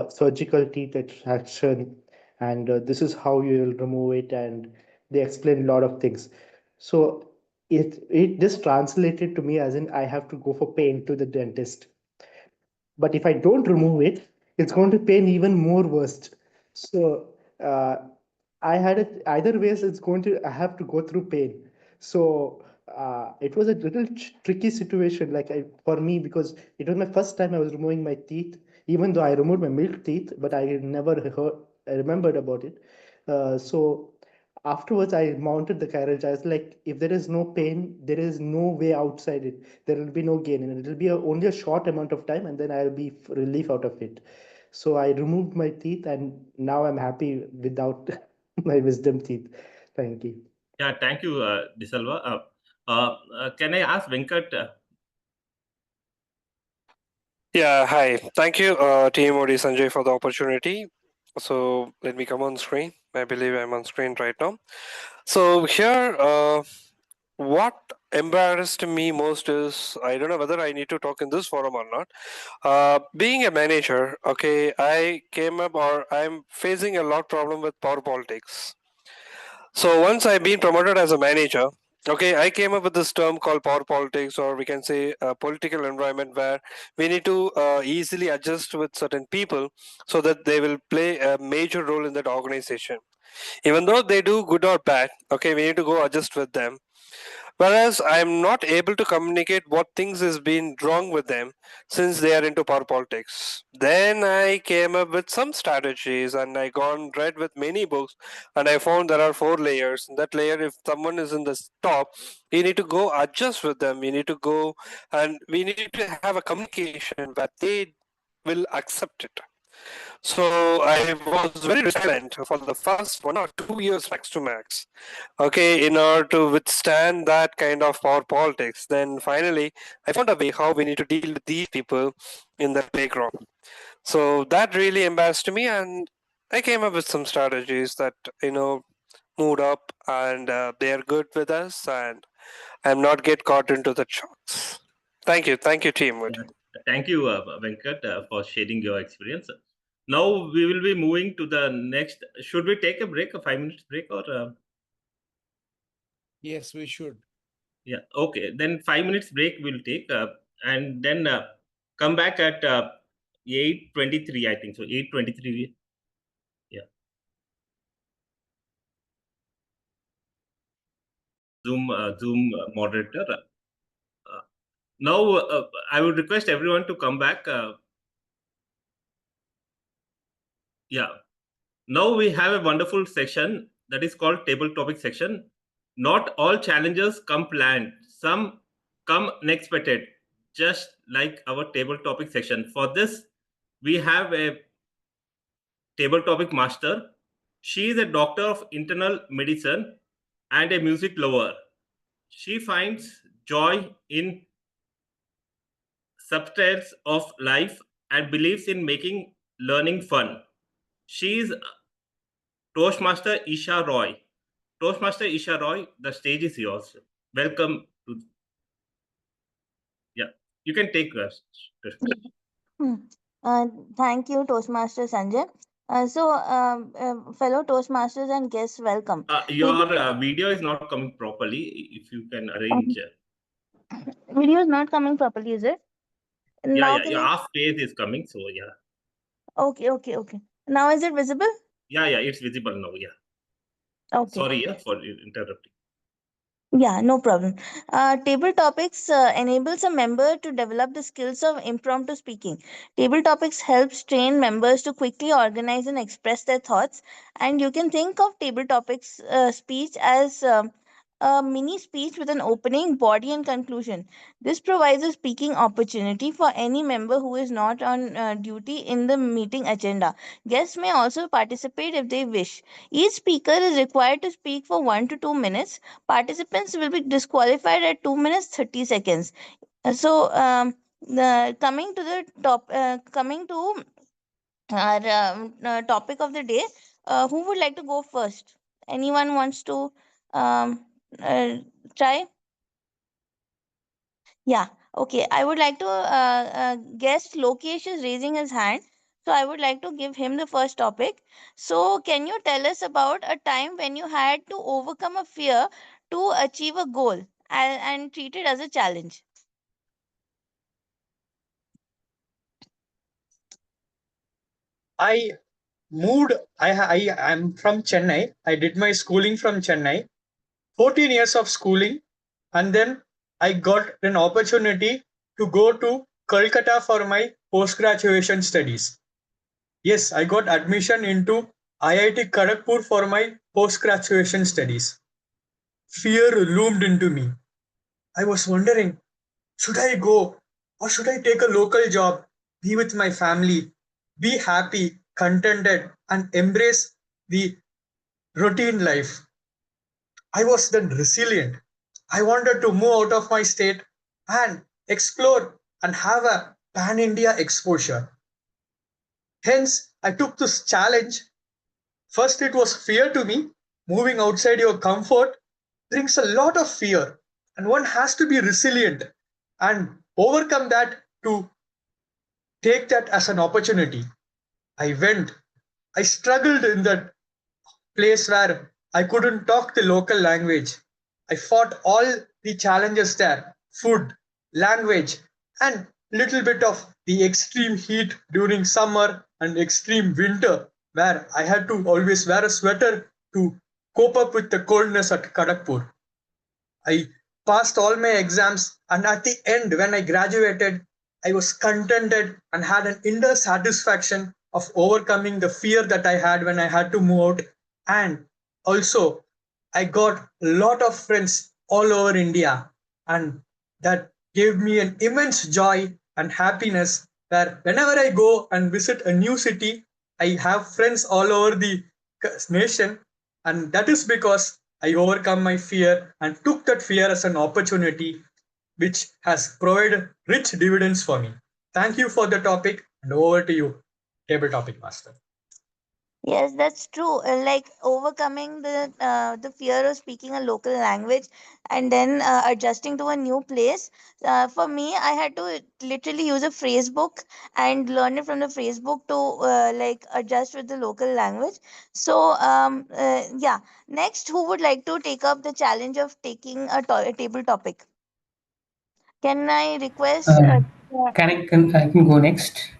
R: surgical teeth extraction, and this is how you will remove it, and they explain a lot of things. So it just translated to me as in I have to go for pain to the dentist. But if I don't remove it, it's going to pain even more worse. So uh, I had it either ways. It's going to I have to go through pain. So it was a little tricky situation, like for me, because it was my first time I was removing my teeth. Even though I removed my milk teeth, but I never I remembered about it. So afterwards, I mounted the carriage. I was like, if there is no pain, there is no way outside it. There will be no gain, and it will be only a short amount of time, and then I'll be relief out of it. So I removed my teeth, and now I'm happy without my wisdom teeth. Thank you.
P: Yeah, thank you, Disalva. Can I ask Venkat?
S: Yeah, hi. Thank you, TMOD Sanjay, for the opportunity. So let me come on screen. I believe I'm on screen right now. So here, what embarrassed me most is I don't know whether I need to talk in this forum or not. Being a manager, okay, I came up or I'm facing a lot problem with power politics. So once I've been promoted as a manager, okay, I came up with this term called power politics, or we can say a political environment where we need to easily adjust with certain people so that they will play a major role in that organization. Even though they do good or bad, okay, we need to go adjust with them. Whereas I'm not able to communicate what things has been wrong with them since they are into power politics. Then I came up with some strategies and I gone read with many books and I found there are 4 layers. In that layer, if someone is in the top, you need to go adjust with them. You need to go and we need to have a communication where they will accept it. So I was very resilient for the first 1 or 2 years max to max. Okay, in order to withstand that kind of power politics, then finally I found a way how we need to deal with these people in the playground. So that really embarrassed me, and I came up with some strategies that moved up, and they are good with us, and I'm not get caught into the shots. Thank you, teamwork.
P: Thank you, Venkat, for sharing your experience. Now we will be moving to the next. Should we take a break, a 5 minutes break, or?
M: Yes, we should.
P: Yeah. Okay. Then 5 minutes break we'll take, and then come back at 8:23. I think so. 8:23. Yeah. Zoom moderator. Now I would request everyone to come back. Yeah. Now we have a wonderful section that is called table topic section. Not all challenges come planned. Some come unexpected, just like our table topic section. For this, we have a table topic master. She is a doctor of internal medicine and a music lover. She finds joy in substance of life and believes in making learning fun. She is Toastmaster Esha Roy. Toastmaster Esha Roy, the stage is yours. Welcome to. Yeah, you can take us.
T: Thank you, Toastmaster Sanjay. Fellow Toastmasters and guests, welcome.
P: Your video is not coming properly. If you can arrange.
T: Video is not coming properly, is it?
P: Yeah,
T: Now
P: your half face is coming. So yeah.
T: Okay. Now is it visible?
P: Yeah, it's visible now. Yeah.
T: Okay.
P: Sorry, for interrupting.
T: Yeah, no problem. Table topics enables a member to develop the skills of impromptu speaking. Table topics helps train members to quickly organize and express their thoughts. And you can think of table topics speech as a mini speech with an opening, body, and conclusion. This provides a speaking opportunity for any member who is not on duty in the meeting agenda. Guests may also participate if they wish. Each speaker is required to speak for 1 to 2 minutes. Participants will be disqualified at 2 minutes 30 seconds. Coming to the coming to our topic of the day, who would like to go first? Anyone wants to um, try? Yeah, okay. I would like to guess Lokesh is raising his hand. So I would like to give him the first topic. So can you tell us about a time when you had to overcome a fear to achieve a goal and treat it as a challenge?
D: I moved. I am from Chennai. I did my schooling from Chennai. 14 years of schooling, and then I got an opportunity to go to Kolkata for my post graduation studies. Yes, I got admission into IIT Kharagpur for my post graduation studies. Fear loomed into me. I was wondering, should I go or should I take a local job, be with my family, be happy, contented, and embrace the routine life? I was then resilient. I wanted to move out of my state and explore and have a pan India exposure. Hence, I took this challenge. First, it was fear to me. Moving outside your comfort brings a lot of fear, and one has to be resilient and overcome that to take that as an opportunity. I went. I struggled in that place where I couldn't talk the local language. I fought all the challenges there: food, language, and little bit of the extreme heat during summer and extreme winter, where I had to always wear a sweater to cope up with the coldness at Kharagpur. I passed all my exams, and at the end, when I graduated, I was contented and had an inner satisfaction of overcoming the fear that I had when I had to move out. And also, I got a lot of friends all over India, and that gave me an immense joy and happiness. Where whenever I go and visit a new city, I have friends all over the nation, and that is because I overcome my fear and took that fear as an opportunity, which has provided rich dividends for me. Thank you for the topic, and over to you, table topic master.
T: Yes, that's true. Like overcoming the fear of speaking a local language and then adjusting to a new place. For me, I had to literally use a phrase book and learn it from the phrase book to like adjust with the local language. Yeah. Next, who would like to take up the challenge of taking a table topic? Can I request?
U: I can go next.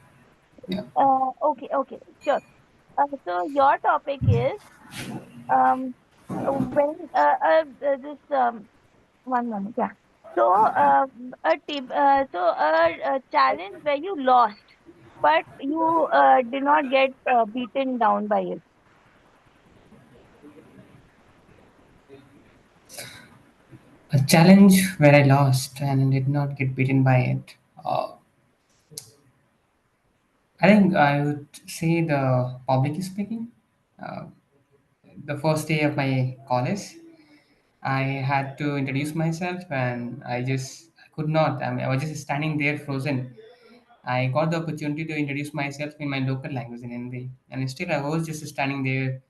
U: Yeah.
T: Okay, sure. So your topic is um when this one moment, yeah. So a challenge where you lost, but you did not get beaten down by it.
U: A challenge where I lost and did not get beaten by it. I think I would say the public speaking. Uh, the first day of my college, I had to introduce myself, and I could not. I mean, I was just standing there frozen. I got the opportunity to introduce myself in my local language in Hindi, and still I was just standing there.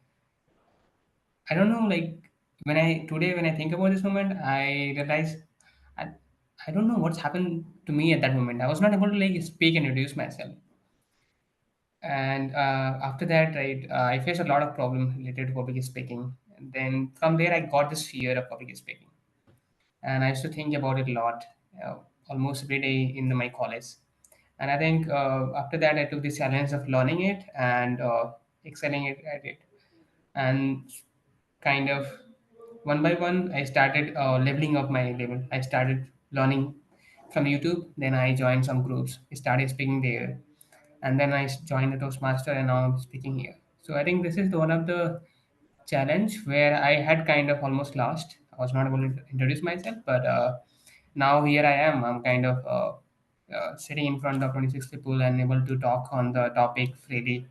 U: I don't know, like when I think about this moment, I realize I, I don't know what's happened to me at that moment. I was not able to like speak and introduce myself. And after that, right, I faced a lot of problem related to public speaking. And then from there, I got this fear of public speaking, and I used to think about it a lot, uh, almost every day in my college. And I think after that, I took the challenge of learning it and excelling it at it, and kind of one by one, I started leveling up my level. I started learning from YouTube. Then I joined some groups, started speaking there, and then I joined the Toastmaster, and now I'm speaking here. So I think this is the one of the challenge where I had kind of almost lost. I was not able to introduce myself, but now here I am. I'm kind of sitting in front of 26 people and able to talk on the topic freely.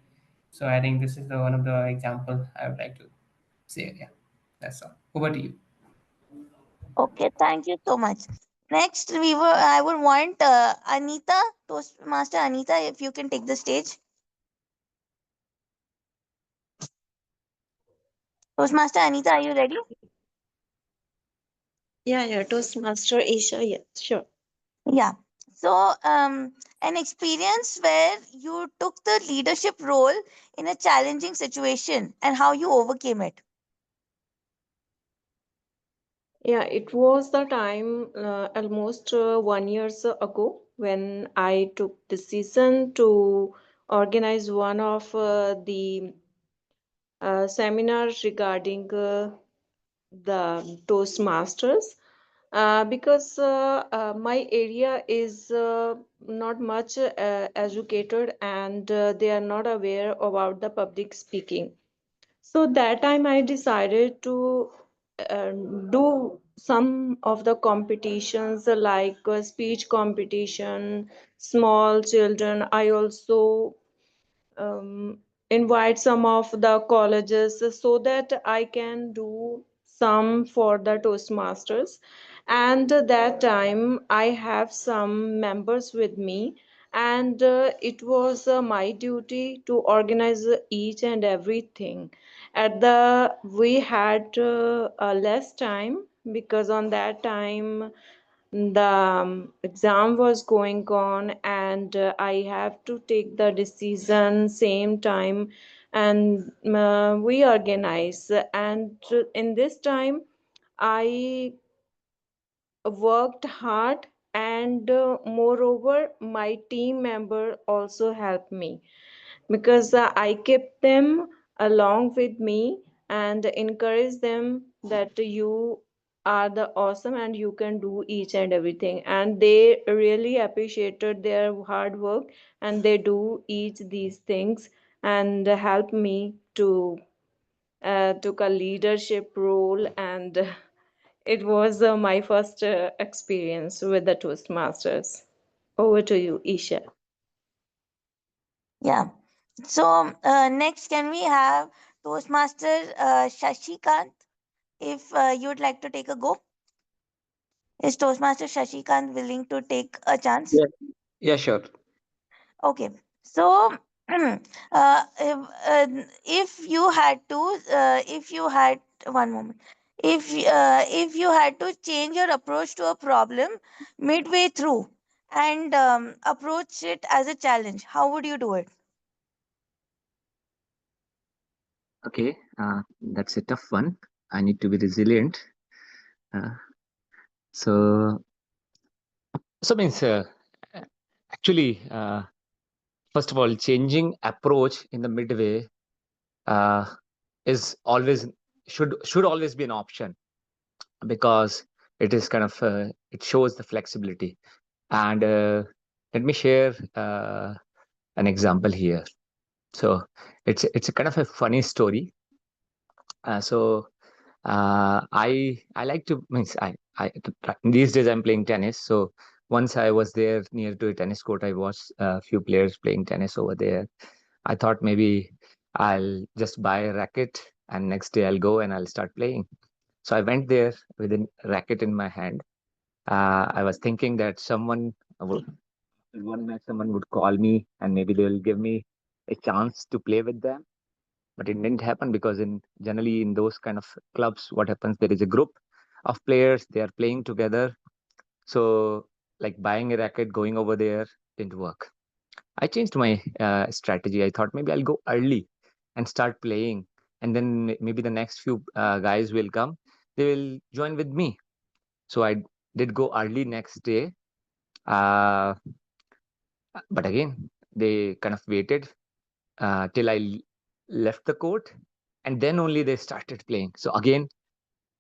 U: So I think this is the one of the example I would like to say. Yeah, that's all. Over to you.
T: Okay, thank you so much. Next, I would want Anita, Toastmaster Anita, if you can take the stage. Toastmaster Anita, are you ready?
Q: Yeah, Toastmaster Esha, yeah, sure.
T: Yeah. So, an experience where you took the leadership role in a challenging situation and how you overcame it.
Q: Yeah, it was the time almost 1 years ago when I took decision to organize one of the seminars regarding the Toastmasters because my area is not much educated and they are not aware about the public speaking. So that time I decided to uh, do some of the competitions like speech competition, small children. I also invite some of the colleges so that I can do some for the Toastmasters. And that time I have some members with me, and it was my duty to organize each and everything. At the we had less time because on that time the exam was going on and I have to take the decision same time, and we organize, and in this time I worked hard, and moreover my team member also helped me because I kept them along with me and encourage them that you are the awesome and you can do each and everything, and they really appreciated their hard work, and they do each these things and help me to took a leadership role, and it was my first experience with the Toastmasters. Over to you, Isha.
T: Yeah. So, next, can we have Toastmaster Shashikant, if you'd like to take a go? Is Toastmaster Shashikant willing to take a chance?
C: Yeah, yeah, sure.
T: Okay. So, if you had to, if you had one moment, if you had to change your approach to a problem midway through and approach it as a challenge, how would you do it?
C: Okay, that's a tough one. I need to be resilient. Uh, so, so means actually, first of all, changing approach in the midway uh, is always should always be an option, because it is kind of it shows the flexibility. And let me share an example here. So it's a kind of a funny story. So I like to means I these days I'm playing tennis. So once I was there near to a tennis court, I watched a few players playing tennis over there. I thought maybe I'll just buy a racket and next day I'll go and I'll start playing. So I went there with a racket in my hand. I was thinking that would, one match someone would call me and maybe they'll give me a chance to play with them. But it didn't happen because in generally in those kind of clubs, what happens, there is a group of players, they are playing together. So like buying a racket, going over there didn't work. I changed my strategy. I thought maybe I'll go early and start playing, and then maybe the next few guys will come. They will join with me. So I did go early next day. Uh, but again, they kind of waited till left the court, and then only they started playing. So again,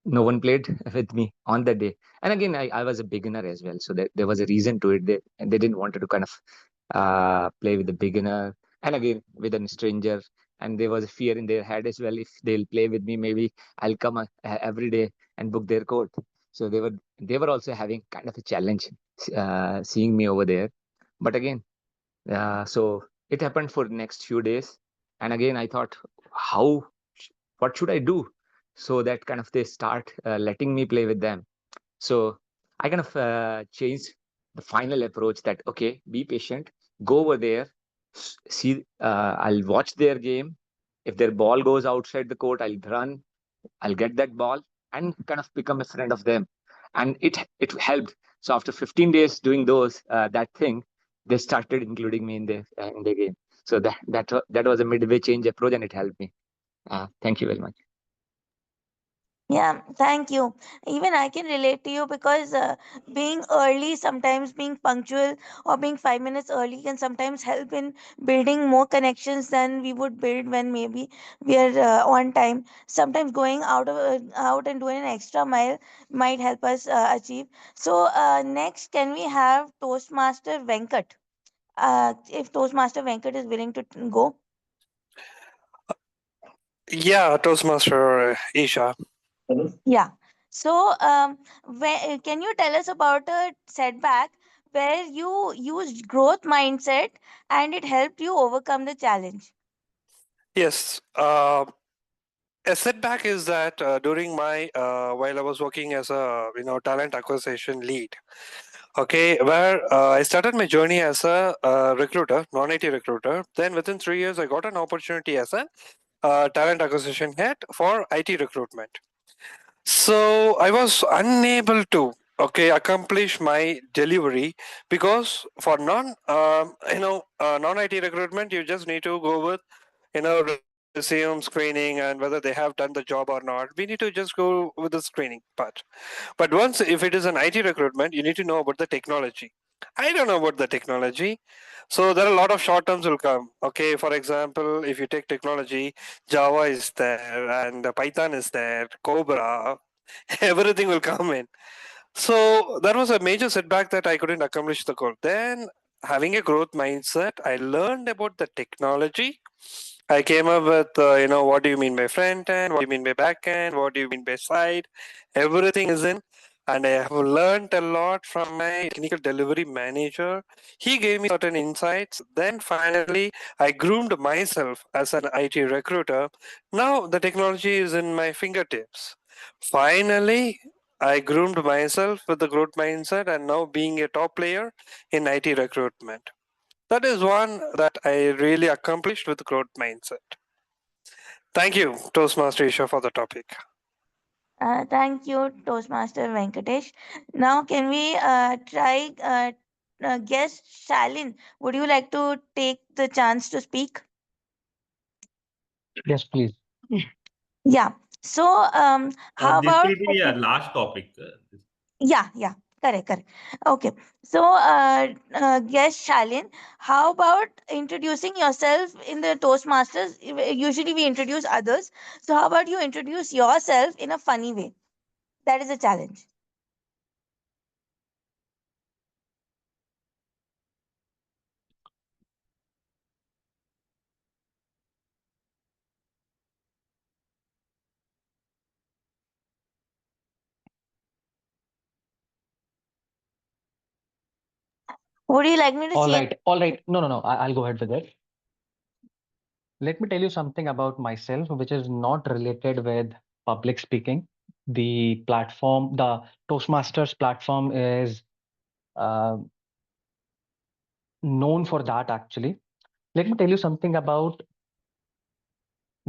C: no one played with me on that day. And again, I was a beginner as well, so there was a reason to it. They didn't want to kind of play with the beginner, and again with a stranger. And there was a fear in their head as well. If they'll play with me, maybe I'll come every day and book their court. So they were also having kind of a challenge seeing me over there. But again, so it happened for the next few days. And again, I thought, what should I do so that kind of they start letting me play with them? So I kind of changed the final approach that, okay, be patient, go over there, see, I'll watch their game. If their ball goes outside the court, I'll run, I'll get that ball and kind of become a friend of them. And it helped. So after 15 days doing that thing, they started including me in the game. So that was a midway change approach, and it helped me. Thank you very much.
T: Yeah, thank you. Even I can relate to you because being early, sometimes being punctual or being 5 minutes early can sometimes help in building more connections than we would build when maybe we are on time. Sometimes going out and doing an extra mile might help us achieve. So next, can we have Toastmaster Venkat? If Toastmaster Venkat is willing to go.
S: Yeah, Toastmaster Esha.
T: Yeah. So, can you tell us about a setback where you used growth mindset and it helped you overcome the challenge?
S: Yes. A setback is that during my while I was working as a talent acquisition lead, okay, where I started my journey as a recruiter, non-IT recruiter. Then within 3 years, I got an opportunity as a talent acquisition head for IT recruitment. So I was unable to accomplish my delivery because for non IT recruitment, you just need to go with resume screening and whether they have done the job or not. We need to just go with the screening part. But once if it is an IT recruitment, you need to know about the technology. I don't know about the technology. So there are a lot of short terms will come. Okay, for example, if you take technology, Java is there and Python is there, Cobra, everything will come in. So that was a major setback that I couldn't accomplish the goal. Then having a growth mindset, I learned about the technology. I came up with, what do you mean by front end? What do you mean by back end? What do you mean by side? Everything is in. And I have learned a lot from my technical delivery manager. He gave me certain insights. Then finally, I groomed myself as an IT recruiter. Now the technology is in my fingertips. Finally, I groomed myself with the growth mindset and now being a top player in IT recruitment. That is one that I really accomplished with growth mindset. Thank you, Toastmaster Isha, for the topic.
T: Thank you, Toastmaster Venkatesh. Now, can we try guest Shalin? Would you like to take the chance to speak?
L: Yes, please.
T: Yeah. So, how
P: This
T: about?
P: will be a last topic.
T: Yeah, correct. Okay, so guest Shalin, how about introducing yourself in the Toastmasters? Usually we introduce others. So, how about you introduce yourself in a funny way? That is a challenge. Would you like me to
L: All
T: say?
L: right. No. I'll go ahead with it. Let me tell you something about myself, which is not related with public speaking. The Toastmasters platform is uh, known for that actually. Let me tell you something about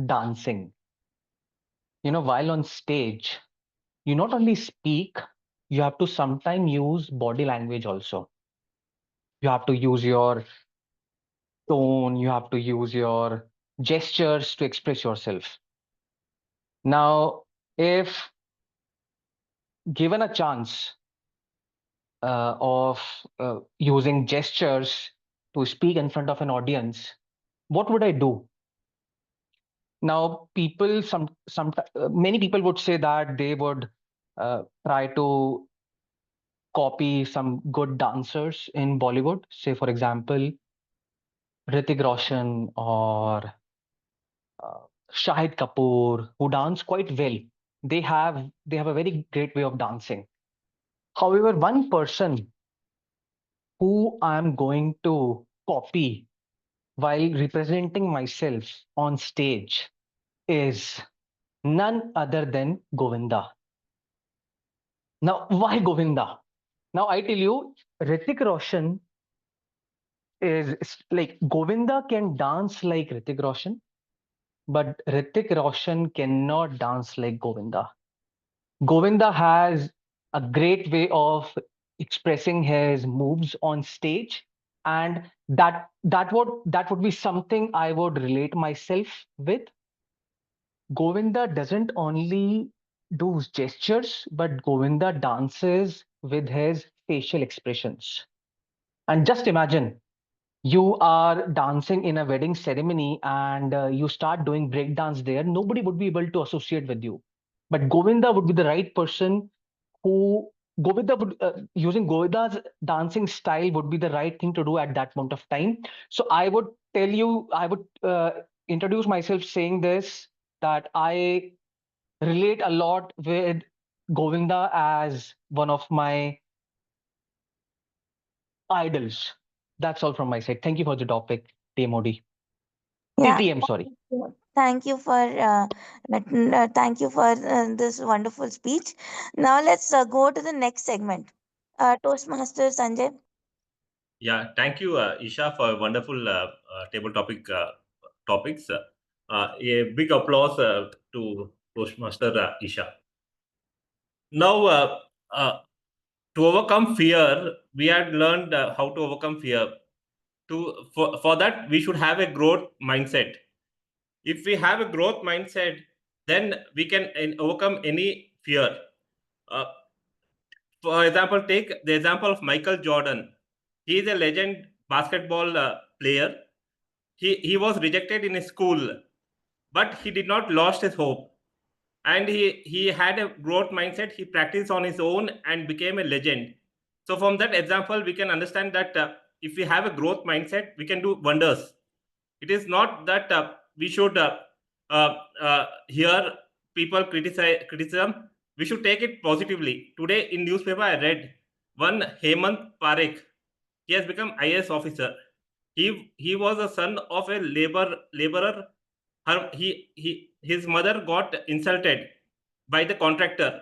L: dancing. While on stage, you not only speak, you have to sometimes use body language also. You have to use your tone, you have to use your gestures to express yourself. Now, if given a chance of using gestures to speak in front of an audience, what would I do? Now, people, many people would say that they would try to copy some good dancers in Bollywood. Say, for example, Hrithik Roshan or Shahid Kapoor, who dance quite well. They have a very great way of dancing. However, one person who I'm going to copy while representing myself on stage is none other than Govinda. Now, why Govinda? Now, I tell you, Hrithik Roshan is like Govinda can dance like Hrithik Roshan, but Hrithik Roshan cannot dance like Govinda. Govinda has a great way of expressing his moves on stage, and that would be something I would relate myself with. Govinda doesn't only do gestures, but Govinda dances with his facial expressions. And just imagine you are dancing in a wedding ceremony and you start doing breakdance there, nobody would be able to associate with you. But Govinda would be the right person who Govinda would using Govinda's dancing style would be the right thing to do at that point of time. So I would tell you, I would introduce myself saying this, that I relate a lot with Govinda as one of my idols. That's all from my side. Thank you for the topic, TMOD.
T: Yeah,
L: TM, sorry.
T: thank you for this wonderful speech. Now let's go to the next segment. Toastmaster Sanjay.
P: Yeah, thank you, Esha, for wonderful table topics. A big applause to Toastmaster Esha. Now, to overcome fear, we had learned how to overcome fear. For that, we should have a growth mindset. If we have a growth mindset, then we can overcome any fear. Uh, for example, take the example of Michael Jordan. He is a legend basketball player. He was rejected in his school, but he did not lost his hope, and he had a growth mindset. He practiced on his own and became a legend. So from that example, we can understand that if we have a growth mindset, we can do wonders. It is not that we should hear people criticism. We should take it positively. Today in newspaper, I read one Hemant Parekh. He has become IAS officer. He was a son of a laborer. His mother got insulted by the contractor.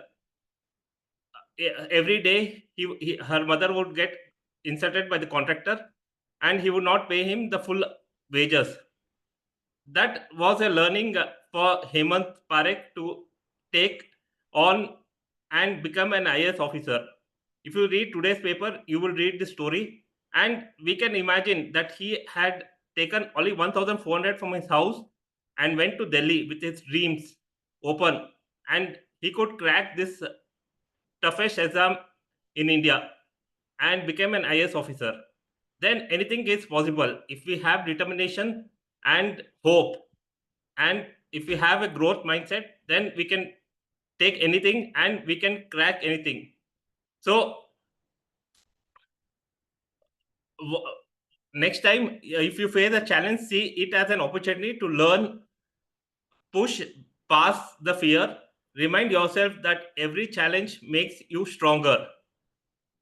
P: Every day her mother would get insulted by the contractor, and he would not pay him the full wages. That was a learning for Hemant Parekh to take on and become an IAS officer. If you read today's paper, you will read the story, and we can imagine that he had taken only 1,400 from his house and went to Delhi with his dreams open, and he could crack this toughest exam in India and became an IAS officer. Then anything is possible if we have determination and hope, and if we have a growth mindset, then we can take anything and we can crack anything. So next time, if you face a challenge, see it as an opportunity to learn, push past the fear, remind yourself that every challenge makes you stronger.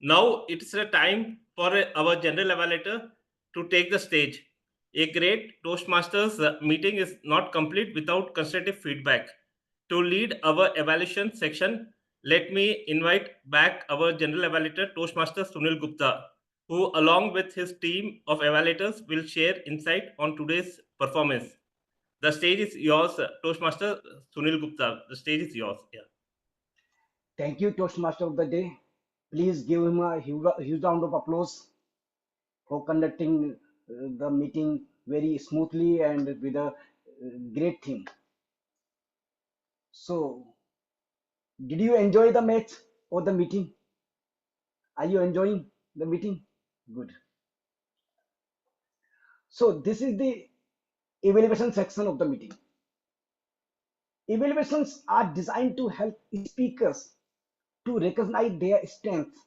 P: Now it's a time for our general evaluator to take the stage. A great Toastmasters meeting is not complete without constructive feedback. To lead our evaluation section, let me invite back our general evaluator, Toastmaster Sunil Gupta, who along with his team of evaluators will share insight on today's performance. The stage is yours, Toastmaster Sunil Gupta. The stage is yours. Yeah.
G: Thank you, Toastmaster of the Day. Please give him a huge round of applause for conducting the meeting very smoothly and with a great theme. So, did you enjoy the match or the meeting? Are you enjoying the meeting? Good. So, this is the evaluation section of the meeting. Evaluations are designed to help speakers to recognize their strengths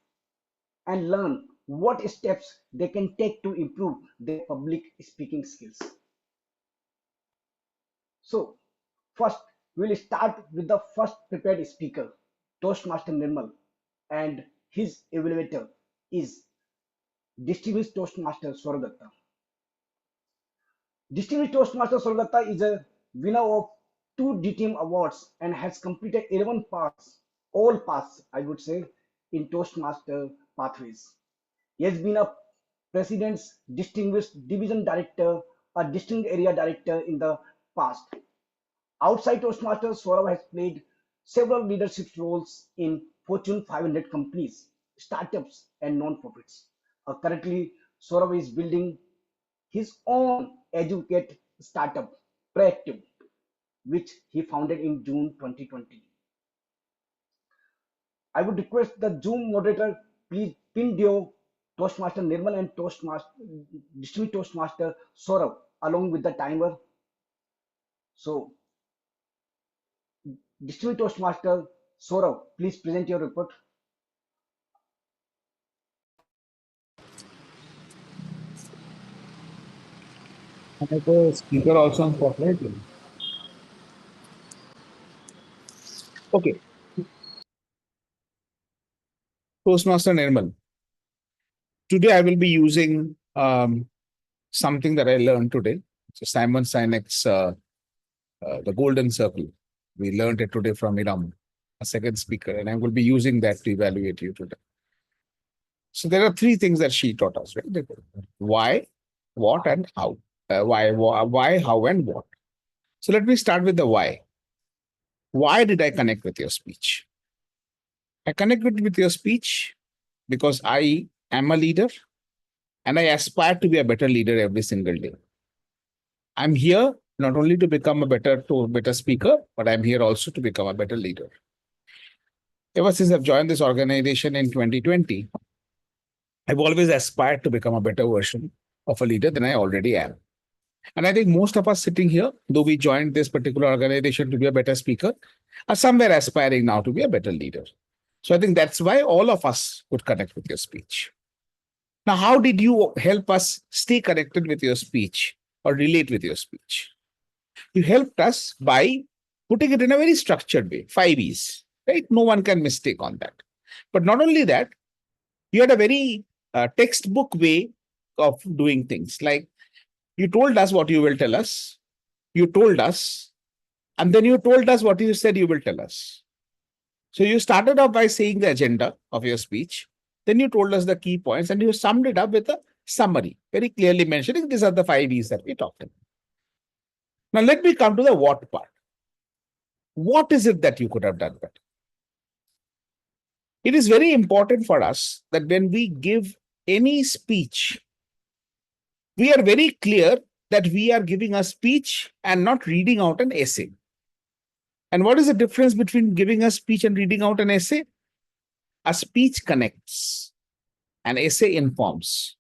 G: and learn what steps they can take to improve their public speaking skills. So, first, we'll start with the first prepared speaker, Toastmaster Nirmal, and his evaluator is Distinguished Toastmaster Swaradatta. Distinguished Toastmaster Swaradatta is a winner of 2 DTM awards and has completed 11 paths, all paths, I would say, in Toastmaster pathways. He has been a President's Distinguished Division Director, a Distinguished Area Director in the past. Outside Toastmasters, Saurav has played several leadership roles in Fortune 500 companies, startups, and non-profits. Currently, Saurav is building his own educate startup, Proactive, which he founded in June 2020. I would request the Zoom moderator, please pin your Toastmaster Nirmal and Distinguished Toastmaster Saurav along with the timer. So, Distinguished Toastmaster Saurav, please present your report.
M: I have a speaker also on Spotlight. Okay. Toastmaster Nirmal. Today I will be using something that I learned today. So Simon Sinek's The Golden Circle. We learned it today from Iram, a second speaker, and I will be using that to evaluate you today. So there are 3 things that she taught us, right? Why, what, and how. Why, how, and what. So let me start with the why. Why did I connect with your speech? I connected with your speech because I am a leader and I aspire to be a better leader every single day. I'm here not only to become a better speaker, but I'm here also to become a better leader. Ever since I've joined this organization in 2020, I've always aspired to become a better version of a leader than I already am. And I think most of us sitting here, though we joined this particular organization to be a better speaker, are somewhere aspiring now to be a better leader. So I think that's why all of us could connect with your speech. Now, how did you help us stay connected with your speech or relate with your speech? You helped us by putting it in a very structured way, 5 E's, right? No one can mistake on that. But not only that, you had a very textbook way of doing things. Like you told us what you will tell us, you told us, and then you told us what you said you will tell us. So you started off by saying the agenda of your speech, then you told us the key points, and you summed it up with a summary, very clearly mentioning these are the 5 E's that we talked about. Now let me come to the what part. What is it that you could have done better? It is very important for us that when we give any speech, we are very clear that we are giving a speech and not reading out an essay. And what is the difference between giving a speech and reading out an essay? A speech connects, an essay informs.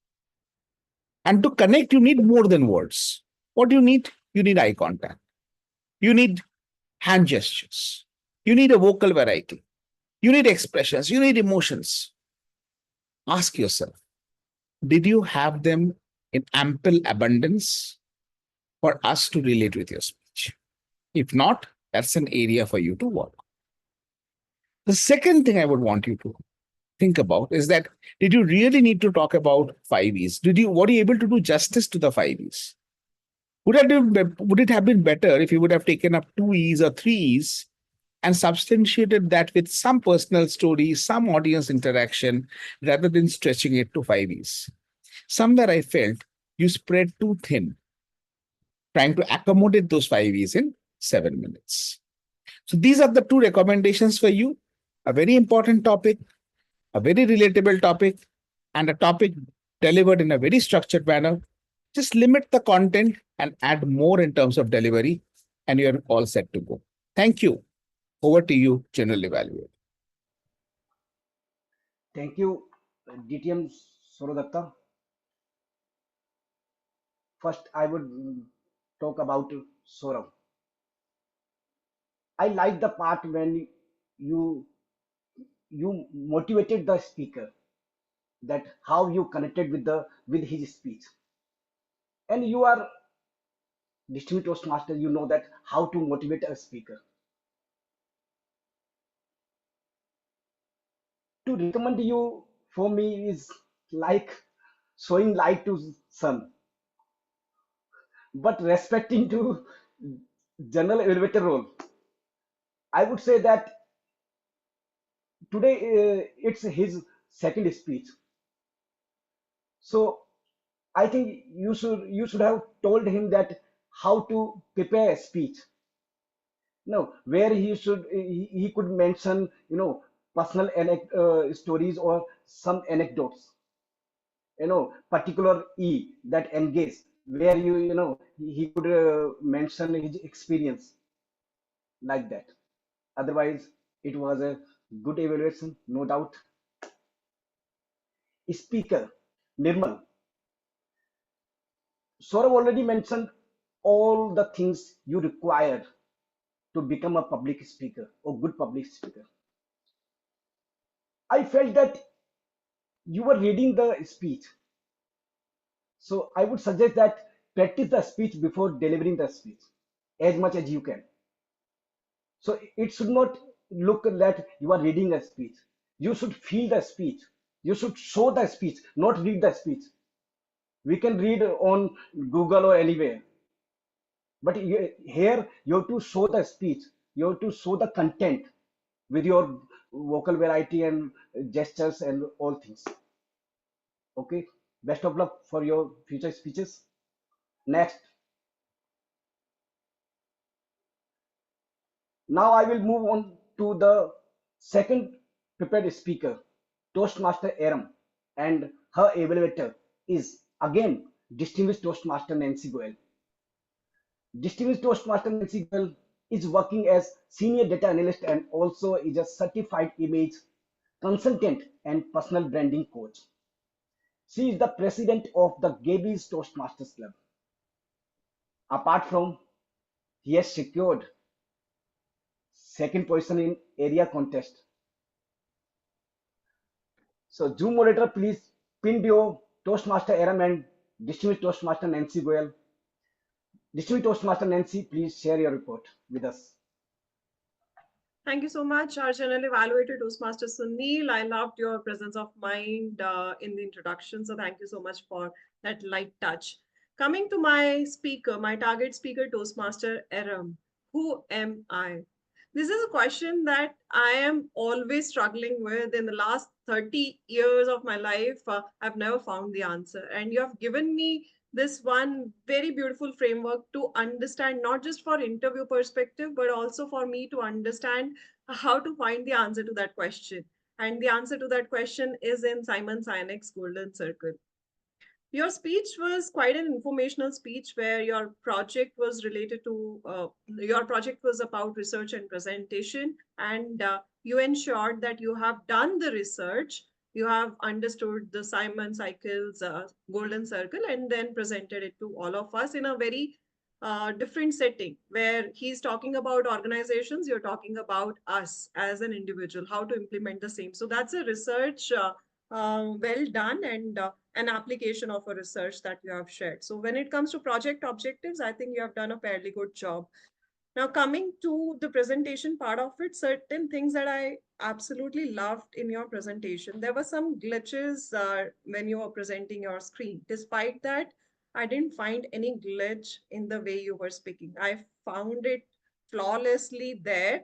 M: And to connect, you need more than words. What do you need? You need eye contact. You need hand gestures. You need a vocal variety. You need expressions. You need emotions. Ask yourself, did you have them in ample abundance for us to relate with your speech? If not, that's an area for you to work. The second thing I would want you to think about is that, did you really need to talk about 5 E's? Were you able to do justice to the 5 E's? Would it have been better if you would have taken up 2 E's or 3 E's and substantiated that with some personal story, some audience interaction, rather than stretching it to 5 E's? Somewhere I felt you spread too thin, trying to accommodate those 5 E's in 7 minutes. So these are the 2 recommendations for you. A very important topic, a very relatable topic, and a topic delivered in a very structured manner. Just limit the content and add more in terms of delivery, and you're all set to go. Thank you. Over to you, General Evaluator.
G: Thank you, DTM Sorodatta. First, I would talk about Saurav. I like the part when you motivated the speaker, that how you connected with his speech, and you are distinguished Toastmaster. You know that how to motivate a speaker. To recommend you for me is like showing light to sun, but respecting to general elevator role. I would say that today it's his second speech, so I think you should have told him that how to prepare a speech. No, where he could mention personal stories or some anecdotes. Particular that engage where he could mention his experience like that. Otherwise, it was a good evaluation, no doubt. Speaker Nirmal, Saurav already mentioned all the things you require to become a public speaker or good public speaker. I felt that you were reading the speech, so I would suggest that practice the speech before delivering the speech as much as you can. So it should not look that you are reading a speech. You should feel the speech. You should show the speech, not read the speech. We can read on Google or anywhere, but here you have to show the speech. You have to show the content with your vocal variety and gestures and all things. Okay, best of luck for your future speeches. Next, now I will move on to the second prepared speaker, Toastmaster Aram, and her evaluator is again distinguished Toastmaster Nancy Goel. Distinguished Toastmaster Nancy Goel is working as senior data analyst and also is a certified image consultant and personal branding coach. She is the president of the Gabbys Toastmasters Club. Apart from, he has secured second position in area contest. So Zoom moderator, please pin your Toastmaster Aram and distinguished Toastmaster Nancy Goel. Distinguished Toastmaster Nancy, please share your report with us.
O: Thank you so much, our general evaluator, Toastmaster Sunil. I loved your presence of mind in the introduction. So thank you so much for that light touch. Coming to my speaker, my target speaker, Toastmaster Aram. Who am I? This is a question that I am always struggling with. In the last 30 years of my life, I've never found the answer. And you have given me this one very beautiful framework to understand, not just for interview perspective, but also for me to understand how to find the answer to that question. And the answer to that question is in Simon Sinek's Golden Circle. Your speech was quite an informational speech where your project was related to, your project was about research and presentation, and you ensured that you have done the research, you have understood the Simon Cycle's Golden Circle, and then presented it to all of us in a very different setting where he's talking about organizations, you're talking about us as an individual, how to implement the same. So that's a research well done and an application of a research that you have shared. So when it comes to project objectives, I think you have done a fairly good job. Now, coming to the presentation part of it, certain things that I absolutely loved in your presentation. There were some glitches when you were presenting your screen. Despite that, I didn't find any glitch in the way you were speaking. I found it flawlessly there.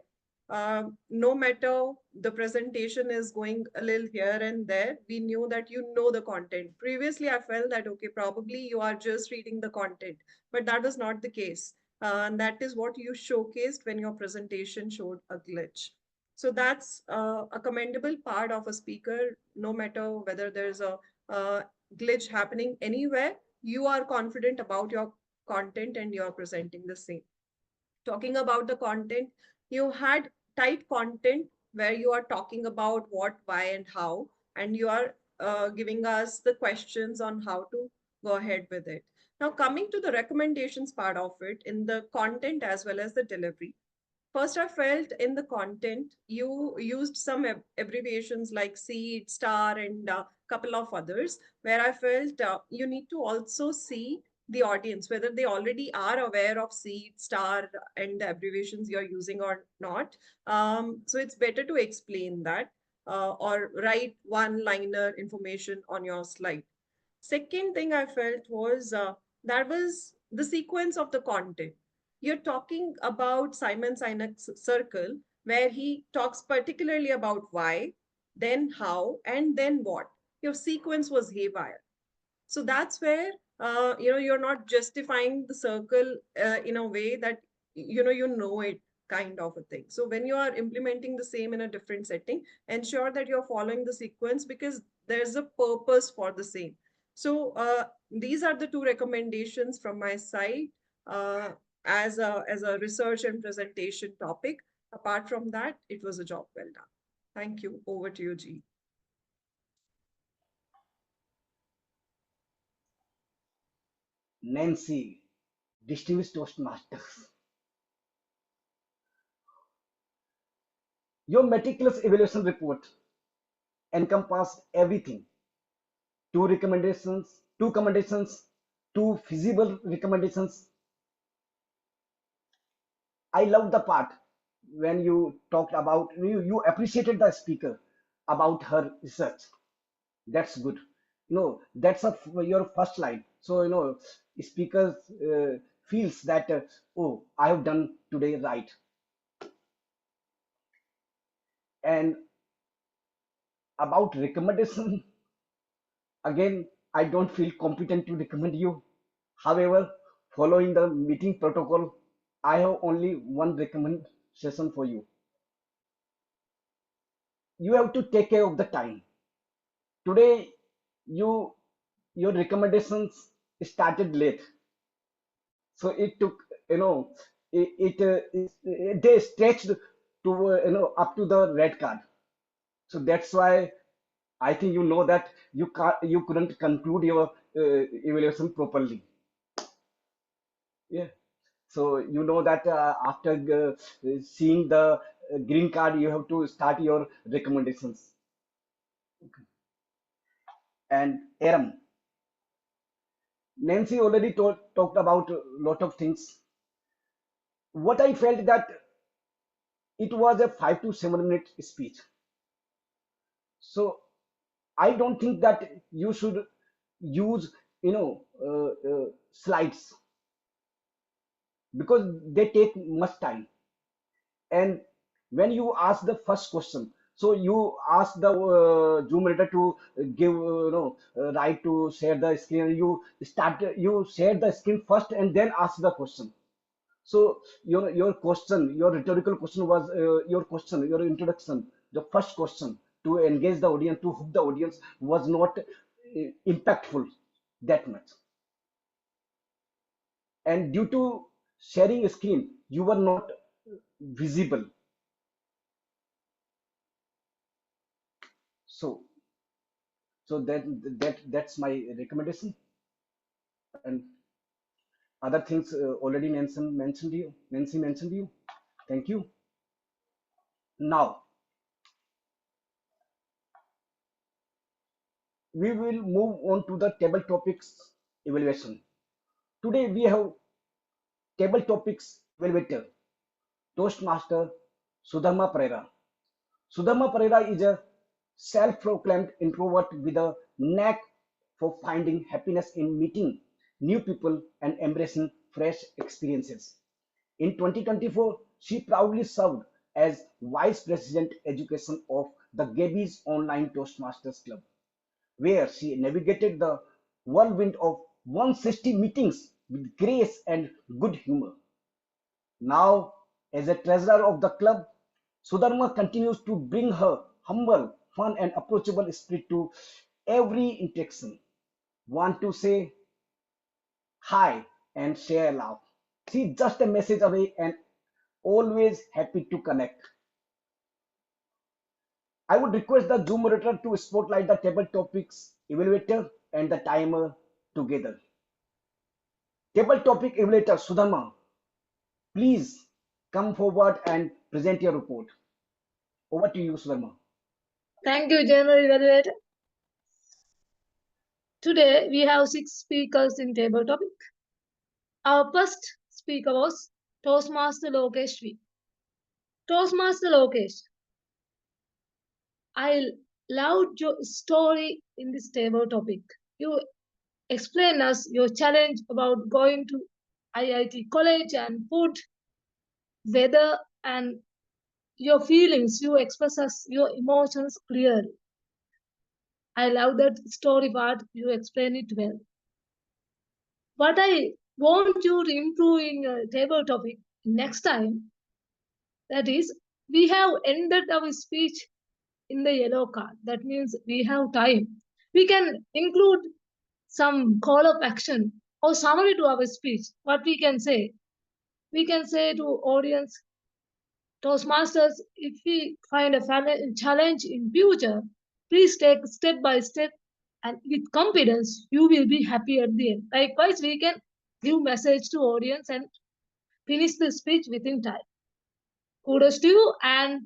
O: No matter the presentation is going a little here and there, we knew that you know the content. Previously, I felt that, okay, probably you are just reading the content, but that was not the case. And that is what you showcased when your presentation showed a glitch. So that's a commendable part of a speaker, no matter whether there's a glitch happening anywhere, you are confident about your content and you're presenting the same. Talking about the content, you had tight content where you are talking about what, why, and how, and you are giving us the questions on how to go ahead with it. Now, coming to the recommendations part of it in the content as well as the delivery. First, I felt in the content, you used some abbreviations like seed, star, and a couple of others, where I felt you need to also see the audience, whether they already are aware of seed, star, and the abbreviations you're using or not. So it's better to explain that or write one-liner information on your slide. Second thing I felt was that was the sequence of the content. You're talking about Simon Sinek's circle, where he talks particularly about why, then how, and then what. Your sequence was haywire. So that's where you're not justifying the circle in a way that you know it, kind of a thing. So when you are implementing the same in a different setting, ensure that you're following the sequence because there's a purpose for the same. So these are the two recommendations from my side uh, as a research and presentation topic. Apart from that, it was a job well done. Thank you. Over to you, G.
G: Nancy, distinguished Toastmasters. Your meticulous evaluation report encompassed everything. Two commendations, two feasible recommendations. I love the part when you talked about, you appreciated the speaker about her research. That's good. That's your first line. So, speakers feels that, oh, I have done today right. And about recommendation, again, I don't feel competent to recommend you. However, following the meeting protocol, I have only one recommendation for you. You have to take care of the time. Today, your recommendations started late, so it took, they stretched to up to the red card. So that's why I think that you couldn't conclude your evaluation properly. Yeah. So that after seeing the green card, you have to start your recommendations. And Aram, Nancy already talked about a lot of things. What I felt that it was a 5 to 7 minute speech. So I don't think that you should use slides because they take much time. And when you ask the first question, so you ask the Zoom moderator to give right to share the screen. You share the screen first and then ask the question. So your question, your rhetorical question was your introduction, the first question to engage the audience, to hook the audience was not impactful that much. And due to sharing a screen, you were not visible. So that's my recommendation. And other things already Nancy mentioned you. Thank you. Now we will move on to the table topics evaluation. Today we have table topics evaluator, Toastmaster Sudharma Pereira. Sudharma Pereira is a self-proclaimed introvert with a knack for finding happiness in meeting new people and embracing fresh experiences. In 2024, she proudly served as Vice President Education of the Gabbys Online Toastmasters Club, where she navigated the whirlwind of 160 meetings with grace and good humor. Now, as a treasurer of the club, Sudharma continues to bring her humble, fun, and approachable spirit to every interaction. Want to say hi, and share a laugh. She's just a message away and always happy to connect. I would request the Zoom moderator to spotlight the table topics evaluator and the timer together. Table topic evaluator Sudharma, please come forward and present your report. Over to you, Sudharma.
E: Thank you, General Evaluator. Today, we have 6 speakers in table topic. Our first speaker was Toastmaster Lokesh V. Toastmaster Lokesh, I loved your story in this table topic. You explain us your challenge about going to IIT college and food, weather, and your feelings. You express us your emotions clearly. I love that story part. You explain it well. What I want you to improve in a table topic next time, that is, we have ended our speech in the yellow card. That means we have time. We can include some call of action or summary to our speech. What we can say? We can say to audience, Toastmasters, if we find a challenge in future, please take step by step and with confidence, you will be happy at the end. Likewise, we can give message to audience and finish the speech within time. Kudos to you and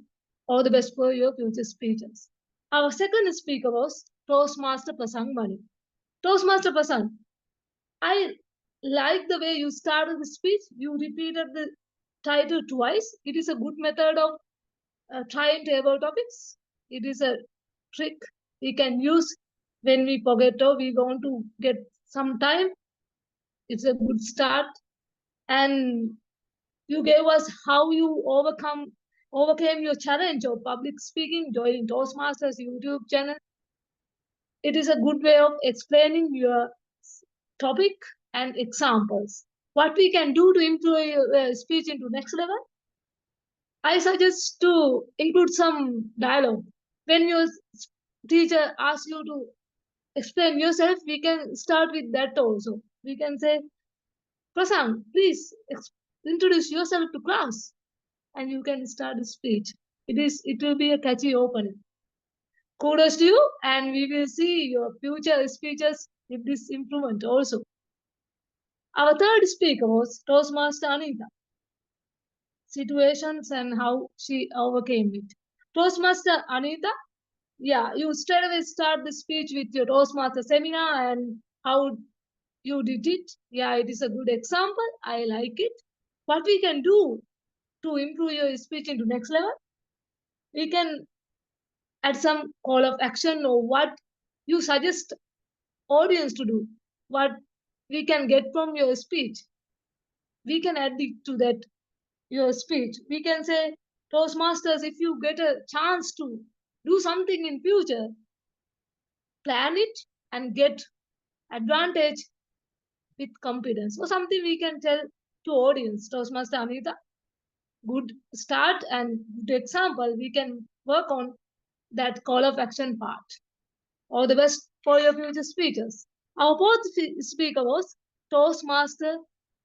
E: all the best for your future speeches. Our second speaker was Toastmaster Pasang Mani. Toastmaster Pasang, I like the way you started the speech. You repeated the title twice. It is a good method of trying table topics. It is a trick we can use when we forget or we want to get some time. It's a good start. And you gave us how you overcame your challenge of public speaking, joining Toastmasters YouTube channel. It is a good way of explaining your topic and examples. What we can do to improve your speech into next level? I suggest to include some dialogue. When your teacher asks you to explain yourself, we can start with that also. We can say, Prasang, please introduce yourself to class. And you can start the speech. It will be a catchy opening. Kudos to you, and we will see your future speeches with this improvement also. Our third speaker was Toastmaster Anita. Situations and how she overcame it. Toastmaster Anita, yeah, you straight away start the speech with your Toastmaster seminar and how you did it. Yeah, it is a good example. I like it. What we can do to improve your speech into next level? We can add some call of action or what you suggest audience to do, what we can get from your speech. We can add it to that your speech. We can say, Toastmasters, if you get a chance to do something in future, plan it and get advantage with confidence. Or something we can tell to audience. Toastmaster Anita, good start and good example. We can work on that call of action part. All the best for your future speeches. Our fourth speaker was Toastmaster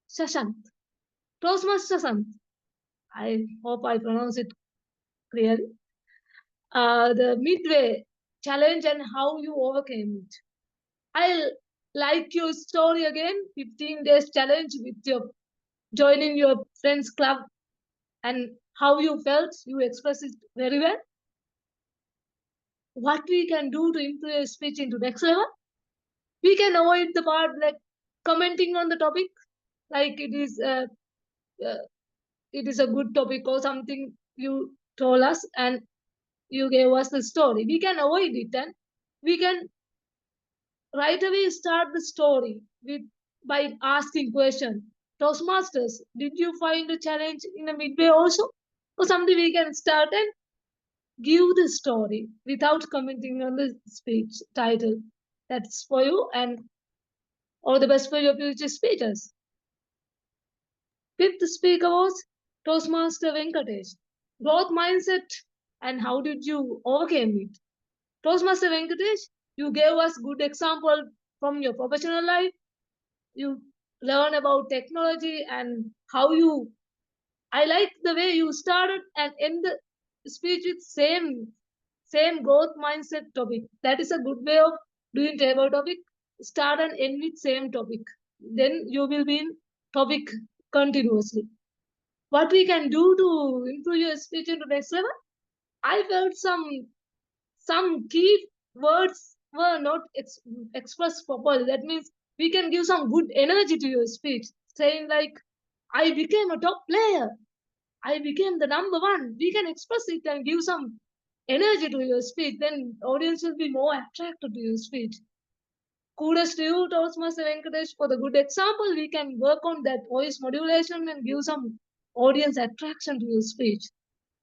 E: Shashank. Toastmaster Shashank, I hope I pronounce it clearly. The midway challenge and how you overcame it. I like your story again, 15 days challenge with your joining your friends club and how you felt, you expressed it very well. What we can do to improve your speech into next level? We can avoid the part like commenting on the topic, like it is a good topic or something you told us and you gave us the story. We can avoid it and we can right away start the story with by asking question. Toastmasters, did you find a challenge in the midway also? Or something we can start and give the story without commenting on the speech title. That's for you and all the best for your future speeches. Fifth speaker was Toastmaster Venkatesh. Growth mindset and how did you overcome it? Toastmaster Venkatesh, you gave us good example from your professional life. You learn about technology and how you. I like the way you started and end the speech with same growth mindset topic. That is a good way of doing table topic. Start and end with same topic. Then you will be in topic continuously. What we can do to improve your speech into next level? I felt some key words were not expressed properly. That means we can give some good energy to your speech, saying like, "I became a top player. I became the number one." We can express it and give some energy to your speech. Then audience will be more attracted to your speech. Kudos to you, Toastmaster Venkatesh, for the good example. We can work on that voice modulation and give some audience attraction to your speech.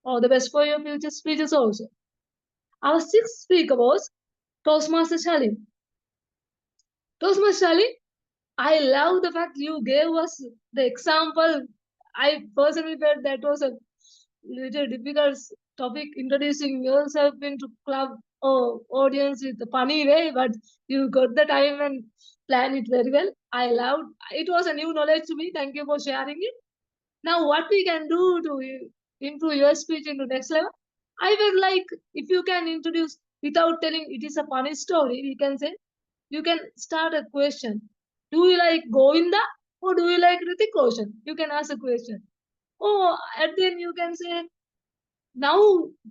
E: All the best for your future speeches also. Our sixth speaker was Toastmaster Shalim. Toastmaster Shalim, I love the fact you gave us the example. I personally felt that was a little difficult topic, introducing yourself into club or audience with a funny way, but you got the time and planned it very well. I loved it. Was a new knowledge to me. Thank you for sharing it. Now, what we can do to improve your speech into next level? I would like if you can introduce without telling it is a funny story. We can say you can start a question. Do you like Govinda or do you like Hrithik Roshan? You can ask a question. Or at the end you can say now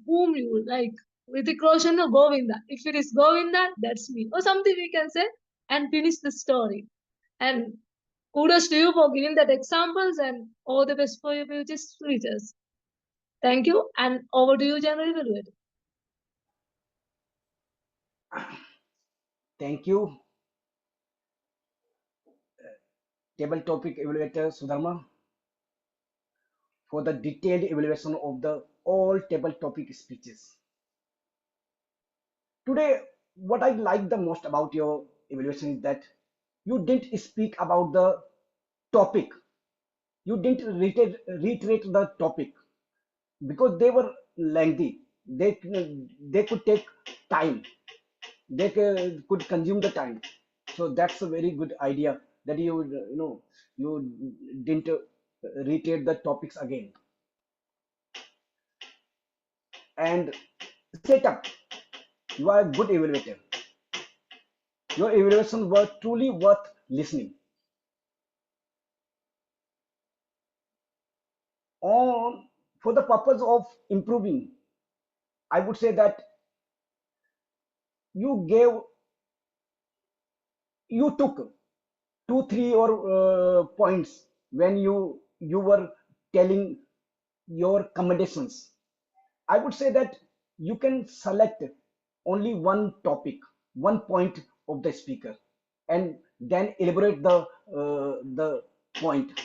E: whom you like, Hrithik Roshan or Govinda. If it is Govinda, that's me. Or something we can say and finish the story. And kudos to you for giving that examples and all the best for your future speeches. Thank you. And over to you, General Evaluator.
G: Thank you, table topic evaluator Sudharma, for the detailed evaluation of the all table topic speeches. Today, what I like the most about your evaluation is that you didn't speak about the topic. You didn't reiterate the topic because they were lengthy. They could take time. They could consume the time. So that's a very good idea that you didn't reiterate the topics again. And setup. You are a good evaluator. Your evaluations were truly worth listening. For the purpose of improving, I would say that you took 2-3 or points when you were telling your commendations. I would say that you can select only one topic, one point of the speaker, and then elaborate the point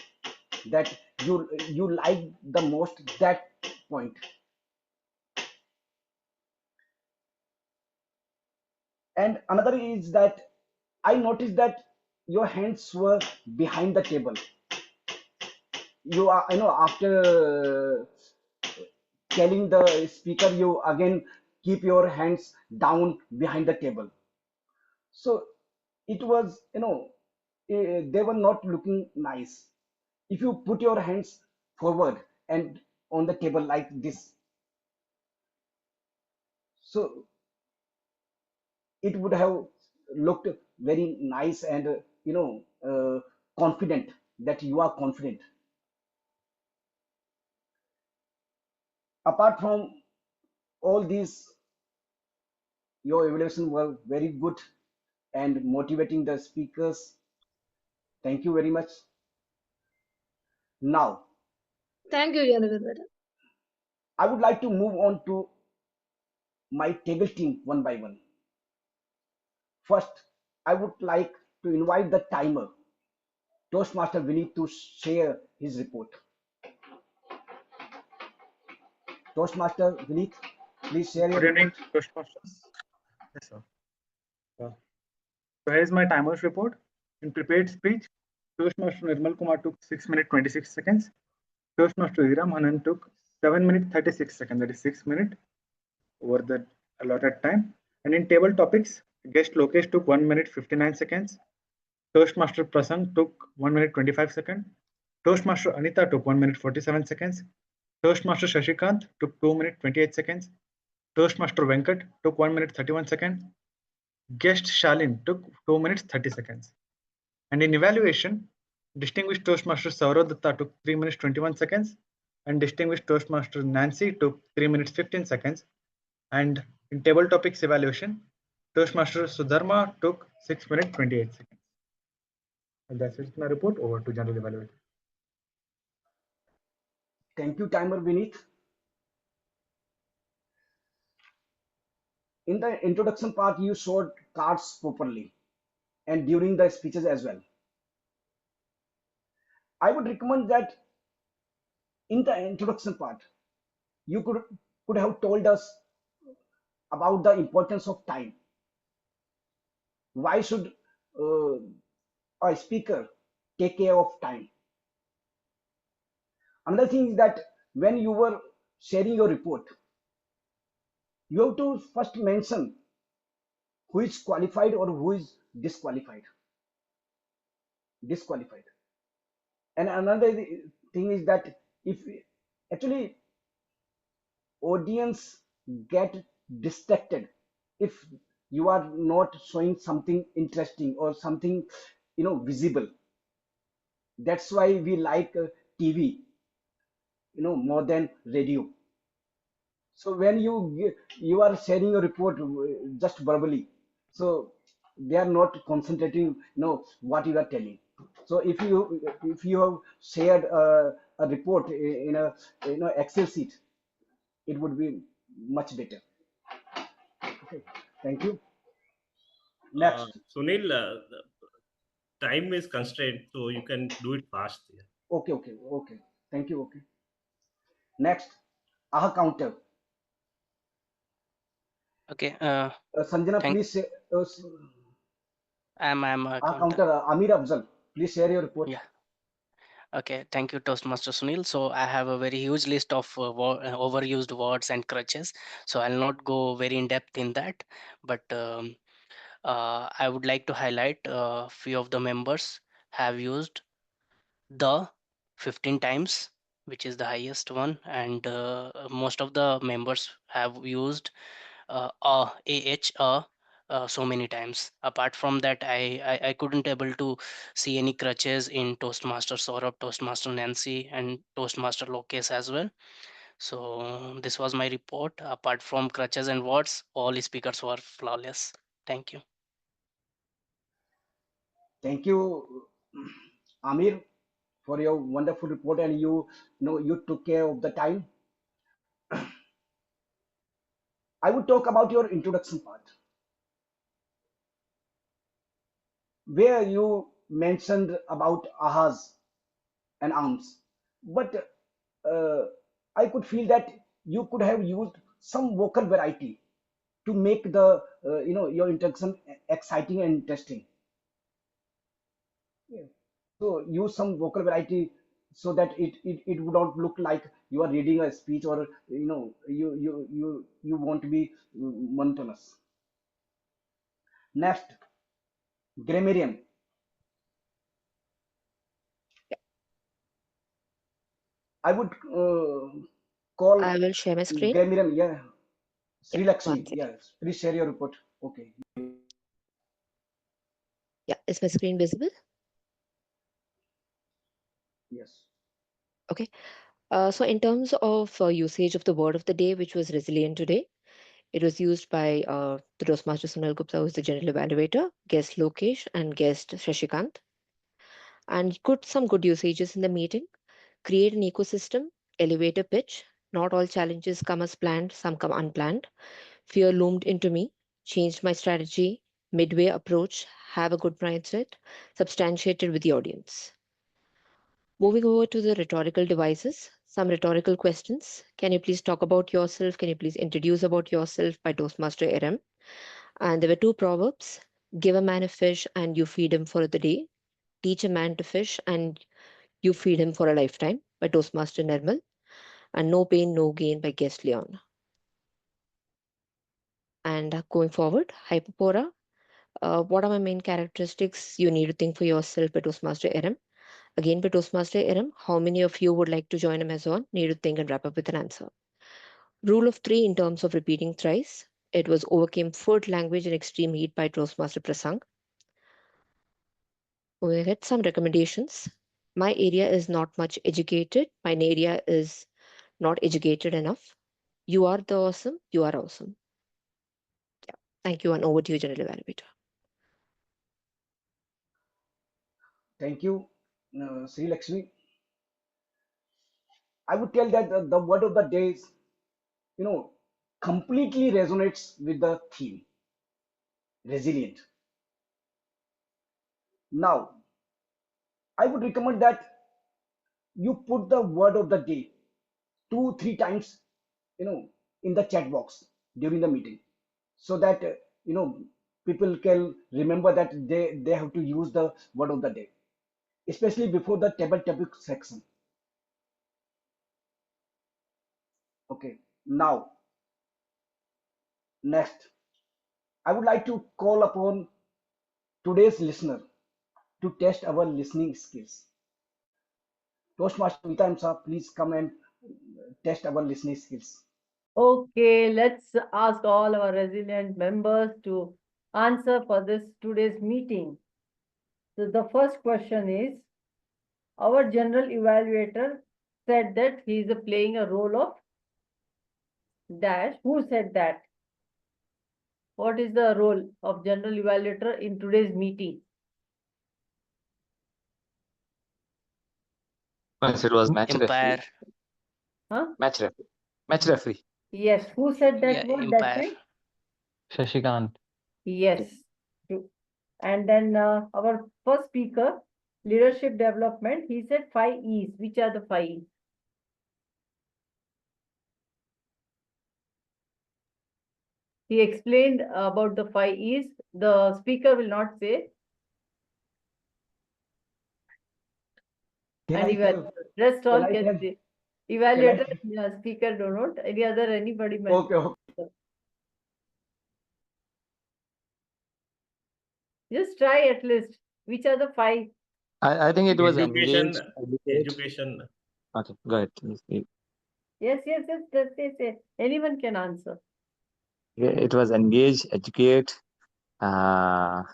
G: that you like the most, that point. And another is that I noticed that your hands were behind the table. You are, after telling the speaker, you again keep your hands down behind the table. So it was, they were not looking nice. If you put your hands forward and on the table like this, so it would have looked very nice and confident, that you are confident. Apart from all these, your evaluation were very good and motivating the speakers. Thank you very much. Now,
E: thank you, General Evaluator.
G: I would like to move on to my table team one by one. First, I would like to invite the timer, Toastmaster Vineeth, to share his report. Toastmaster Vineeth, please share your
H: Good evening,
G: report.
H: Toastmasters. Yes, sir. So here's my timers report. In prepared speech, Toastmaster Nirmal Kumar took 6 minutes 26 seconds. Toastmaster Hiram Hanan took 7 minutes 36 seconds. That is 6 minutes over the allotted time. And in table topics, guest Lokesh took 1 minute 59 seconds. Toastmaster Prasanth took 1 minute 25 seconds. Toastmaster Anita took 1 minute 47 seconds. Toastmaster Shashikant took 2 minutes 28 seconds. Toastmaster Venkat took 1 minute 31 seconds. Guest Shalin took 2 minutes 30 seconds. And in evaluation, Distinguished Toastmaster Saurav Dutta took 3 minutes 21 seconds. And Distinguished Toastmaster Nancy took 3 minutes 15 seconds. And in table topics evaluation, Toastmaster Sudharma took 6 minutes 28 seconds. And that's it. My report. Over to General Evaluator.
G: Thank you, timer Vineeth. In the introduction part, you showed cards properly and during the speeches as well. I would recommend that in the introduction part, you could have told us about the importance of time. Why should a speaker take care of time? Another thing is that when you were sharing your report, you have to first mention who is qualified or who is disqualified. And another thing is that if actually audience get distracted if you are not showing something interesting or something visible. That's why we like TV more than radio. So when you are sharing your report just verbally, so they are not concentrating what you are telling. So if you have shared a report in a Excel sheet, it would be much better. Okay, thank you. Next.
P: Sunil, the time is constrained, so you can do it fast here.
G: Okay. Thank you. Okay. Next, AHA counter.
I: Okay.
G: Sanjana, please say.
I: I'm
G: AHA counter. Amir Afzal, please share your report.
I: Yeah. Okay, thank you, Toastmaster Sunil. So I have a very huge list of overused words and crutches. So I'll not go very in depth in that, but I would like to highlight a few of the members have used the 15 times, which is the highest one, and most of the members have used so many times. Apart from that, I couldn't able to see any crutches in Toastmaster Saurabh, Toastmaster Nancy, and Toastmaster Lokesh as well. So this was my report. Apart from crutches and words, all speakers were flawless. Thank you.
G: Thank you, Amir, for your wonderful report, and you took care of the time. I would talk about your introduction part, where you mentioned about ahas and arms, but I could feel that you could have used some vocal variety to make the your introduction exciting and interesting. Yeah. So use some vocal variety so that it would not look like you are reading a speech, or you want to be monotonous. Next, grammarian. I would call
J: I will share my screen.
G: grammarian. Yeah, Sree,
J: Yeah,
G: Lakshmi.
J: one second.
G: Yes, please share your report. Okay.
J: Yeah, is my screen visible?
G: Yes.
J: Okay. So in terms of usage of the word of the day, which was resilient today, it was used by the Toastmaster Sunil Gupta, who is the general evaluator, guest Lokesh, and guest Shashikant. And some good usages in the meeting. Create an ecosystem, elevator pitch. Not all challenges come as planned, some come unplanned. Fear loomed into me, changed my strategy, midway approach, have a good mindset, substantiated with the audience. Moving over to the rhetorical devices, some rhetorical questions. Can you please talk about yourself? Can you please introduce about yourself by Toastmaster RM? And there were two proverbs: give a man a fish and you feed him for the day. Teach a man to fish and you feed him for a lifetime by Toastmaster Nirmal. And no pain, no gain by Guest Leon. And going forward, Hyperpora, What are my main characteristics? You need to think for yourself by Toastmaster RM. Again, by Toastmaster RM, how many of you would like to join a Amazon? Need to think and wrap up with an answer. Rule of three in terms of repeating thrice. It was overcame food, language, and extreme heat by Toastmaster Prasang. We'll get some recommendations. My area is not much educated. My area is not educated enough. You are the awesome. You are awesome. Yeah. Thank you. And over to you, General Evaluator.
G: Thank you, Sree Lakshmi. I would tell that the word of the day is, completely resonates with the theme, resilient. Now, I would recommend that you put the word of the day 2-3 times, in the chat box during the meeting, so that people can remember that they have to use the word of the day, especially before the table topic section. Okay. Now, next, I would like to call upon today's listener to test our listening skills. Toastmaster Vineeth, please come and test our listening skills.
K: Okay, let's ask all our resilient members to answer for this today's meeting. So the first question is, our general evaluator said that he is playing a role of dash. Who said that? What is the role of general evaluator in today's meeting?
C: Yes, it was match
I: Empire.
C: referee.
K: Huh?
C: Match referee. Match referee.
K: Yes, who said that
I: Yeah,
K: word that
I: empire.
K: time?
L: Shashikant.
K: Yes. True. And then our first speaker, leadership development, he said 5 E's. Which are the 5 E's? He explained about the 5 E's. The speaker will not say.
G: Can
K: And
G: I tell?
K: rest all
G: Can I
K: can
G: tell?
K: say. Evaluator, speaker do not. Any other, anybody might.
G: Okay.
K: Just try at least. Which are the 5?
C: I think it was
P: Education.
C: engaged.
P: Education.
C: Okay, go ahead.
K: Yes. Yes. Anyone can answer.
C: Yeah, it was engage, educate, and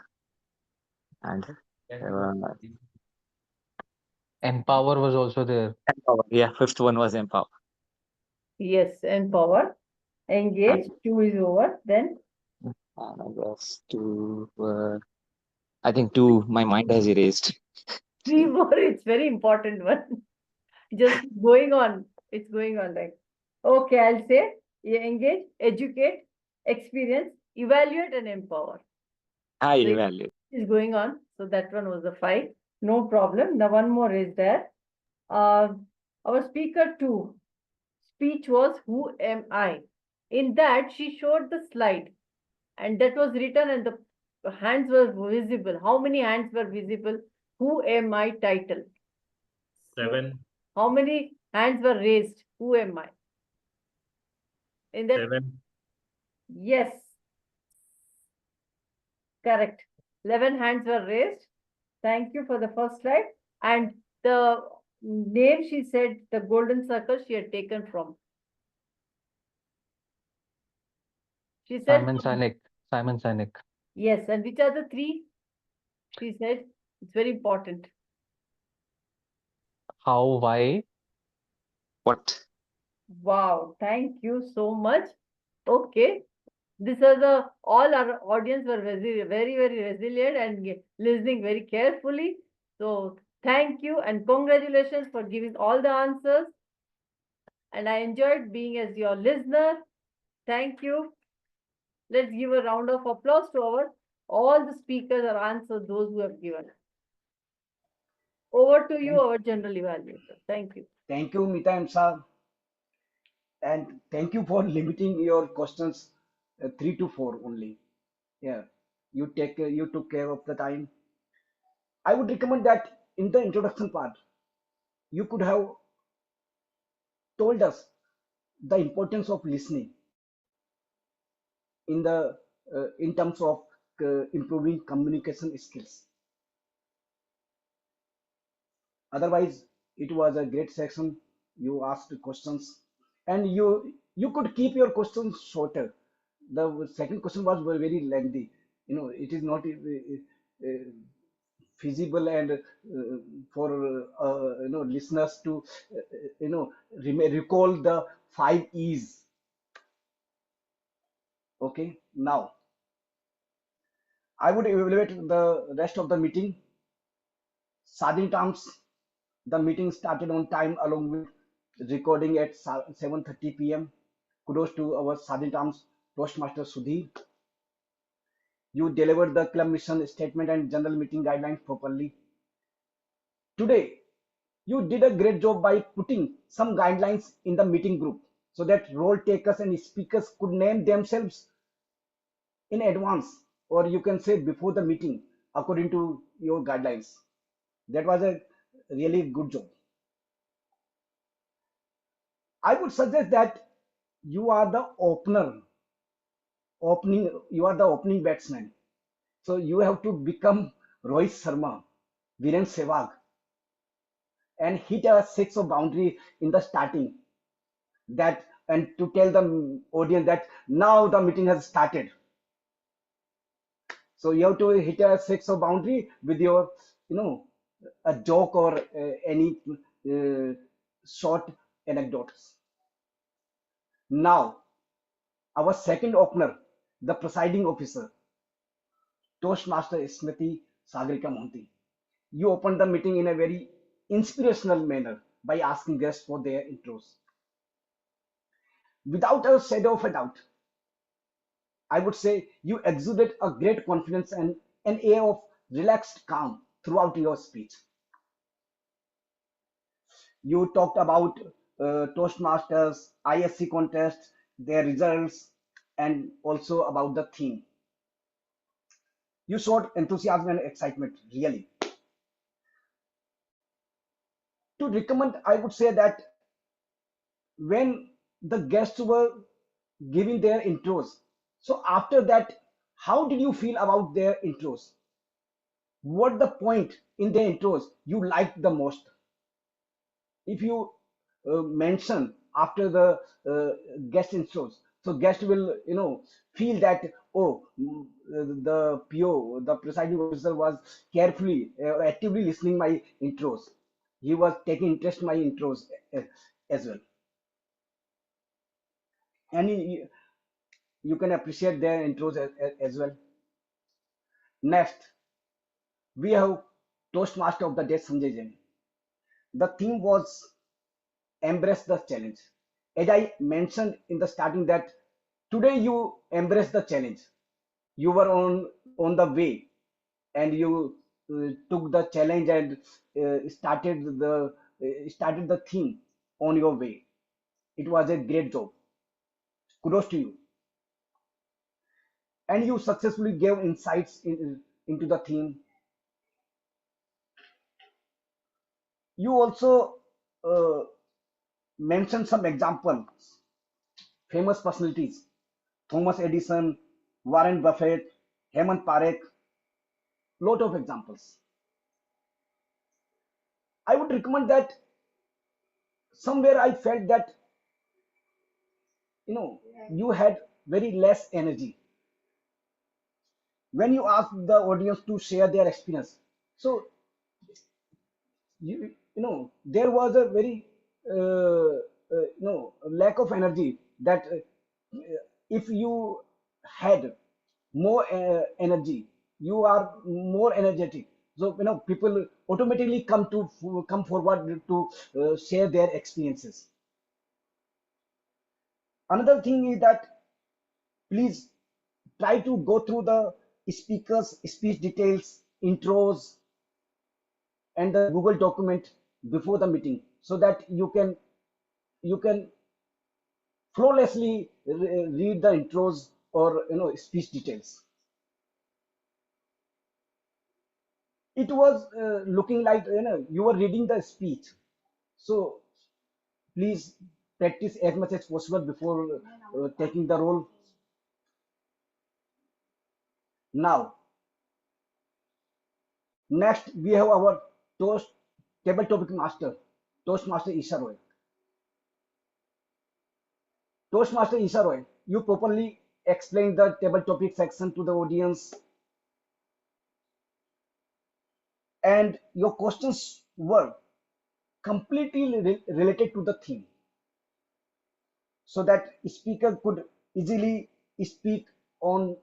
L: Empower was also there.
C: empower. Yeah, fifth one was empower.
K: Yes, empower. Engage. 2 is over. Then?
C: And I guess two. I think two. My mind has erased.
K: 3 more. It's very important one. Just going on. It's going on like. Okay, I'll say engage, educate, experience, evaluate, and empower.
C: I
K: So
C: evaluate.
K: is going on. So that one was the 5. No problem. Now one more is there. Our speaker 2 speech was who am I? In that she showed the slide, and that was written, and the hands were visible. How many hands were visible? Who am I title?
P: 7.
K: How many hands were raised? Who am I? In that.
P: 7.
K: Yes. Correct. 11 hands were raised. Thank you for the first slide. And the name she said, the golden circle she had taken from. She said.
L: Simon Sinek.
K: Yes. And which are the 3? She said, it's very important.
L: How, why?
C: What?
K: Wow. Thank you so much. Okay. These are the, all our audience were very, very resilient and listening very carefully. So thank you and congratulations for giving all the answers. And I enjoyed being as your listener. Thank you. Let's give a round of applause to all the speakers or answer those who have given. Over to you, our general evaluator. Thank you.
G: Thank you, Vineeth, and thank you for limiting your questions 3 to 4 only. Yeah, you took care of the time. I would recommend that in the introduction part, you could have told us the importance of listening in terms of improving communication skills. Otherwise, it was a great section. You asked questions, and you could keep your questions shorter. The second question was very lengthy. It is not feasible and for listeners to recall the 5 E's. Okay, now I would evaluate the rest of the meeting. Sergeant Arms, the meeting started on time along with recording at 7:30 p.m. Kudos to our Sergeant Arms Toastmaster Sudhir. You delivered the club mission statement and general meeting guidelines properly. Today, you did a great job by putting some guidelines in the meeting group so that role takers and speakers could name themselves in advance, or you can say before the meeting, according to your guidelines. That was a really good job. I would suggest that you are the opening batsman. So you have to become Rohit Sharma, Viren Sehwag, and hit a six of boundary in the starting. And to tell the audience that now the meeting has started. So you have to hit a six of boundary with your, a joke or any short anecdotes. Now, our second opener, the presiding officer, Toastmaster Smruti Mohanty. You opened the meeting in a very inspirational manner by asking guests for their intros. Without a shadow of a doubt, I would say you exuded a great confidence and an air of relaxed calm throughout your speech. You talked about Toastmasters, ISC contests, their results, and also about the theme. You showed enthusiasm and excitement, really. To recommend, I would say that when the guests were giving their intros, so after that, how did you feel about their intros? What the point in their intros you liked the most? If you mention after the guest intros, so guest will feel that, oh, the PO, the presiding officer, was carefully actively listening my intros. He was taking interest in my intros as well, and you can appreciate their intros as well. Next, we have Toastmaster of the Day, Sanjay. The theme was embrace the challenge. As I mentioned in the starting that today you embrace the challenge. You were on the way, and you took the challenge and started the theme on your way. It was a great job. Kudos to you. And you successfully gave insights into the theme. You also mentioned some examples, famous personalities, Thomas Edison, Warren Buffett, Hemant Parekh, lot of examples. I would recommend that somewhere I felt that you had very less energy when you asked the audience to share their experience. So there was a very lack of energy that if you had more energy, you are more energetic, so people automatically come forward to share their experiences. Another thing is that please try to go through the speaker's speech details, intros, and the Google document before the meeting, so that you can flawlessly read the intros or speech details. It was looking like you were reading the speech, so please practice as much as possible before taking the role. Now, next we have our table topic master, Toastmaster Esha Roy. Toastmaster Esha Roy, you properly explained the table topic section to the audience, and your questions were completely related to the theme, so that speaker could easily speak on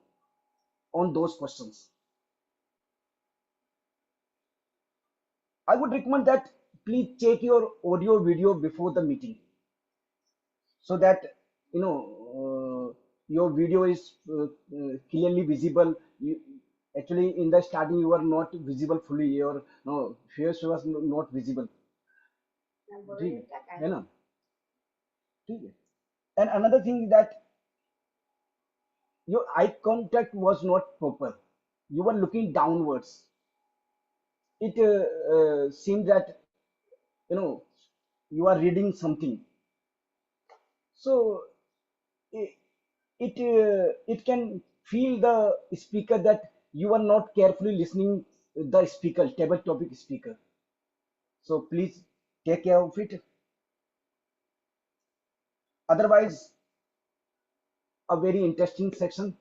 G: those questions. I would recommend that please check your audio video before the meeting, so that your video is clearly visible. Actually, in the starting you are not visible fully, your face was not visible. है ना? ठीक है. And another thing is that your eye contact was not proper. You were looking downwards. It seemed that you are reading something. So it can feel the speaker that you are not carefully listening the speaker, table topic speaker. So please take care of it. Otherwise, a very interesting section.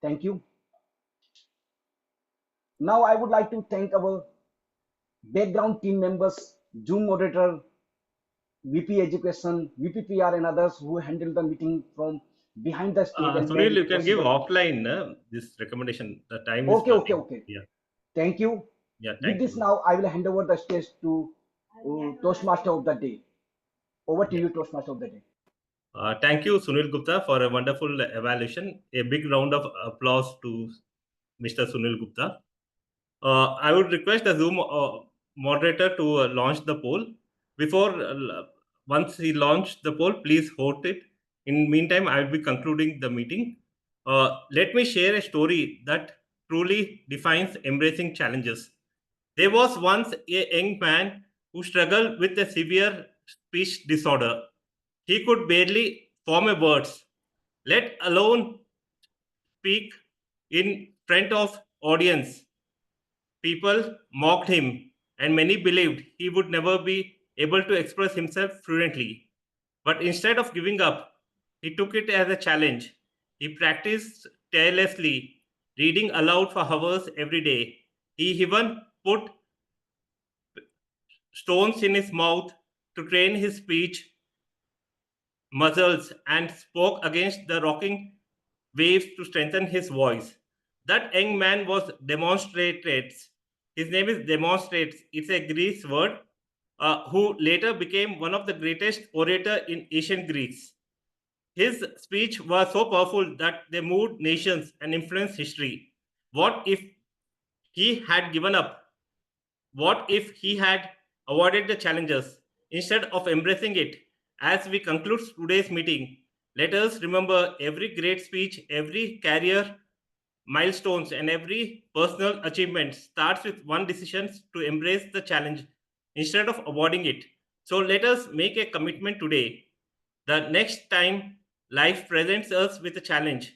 G: Thank you. Now I would like to thank our background team members, Zoom moderator, VP Education, VP PR, and others who handled the meeting from behind the stage. And
P: Sunil, you can give offline this recommendation. The time is
G: okay.
P: Yeah.
G: Thank you.
P: Yeah.
G: With this, now I will hand over the stage to Toastmaster of the day. Over to you, Toastmaster of the day.
P: Thank you, Sunil Gupta, for a wonderful evaluation. A big round of applause to Mr. Sunil Gupta. I would request the Zoom moderator to launch the poll. Once he launched the poll, please hold it. In the meantime, I will be concluding the meeting. Let me share a story that truly defines embracing challenges. There was once a young man who struggled with a severe speech disorder. He could barely form a words, let alone speak in front of audience. People mocked him, and many believed he would never be able to express himself fluently. But instead of giving up, he took it as a challenge. He practiced tirelessly, reading aloud for hours every day. He even put stones in his mouth to train his speech muscles and spoke against the rocking waves to strengthen his voice. That young man was Demonstrates. His name is Demonstrates. It's a Greek word, who later became one of the greatest orator in ancient Greece. His speech was so powerful that they moved nations and influenced history. What if he had given up? What if he had avoided the challenges instead of embracing it? As we conclude today's meeting, let us remember every great speech, every career milestones, and every personal achievement starts with one decision to embrace the challenge instead of avoiding it. So let us make a commitment today. The next time life presents us with a challenge,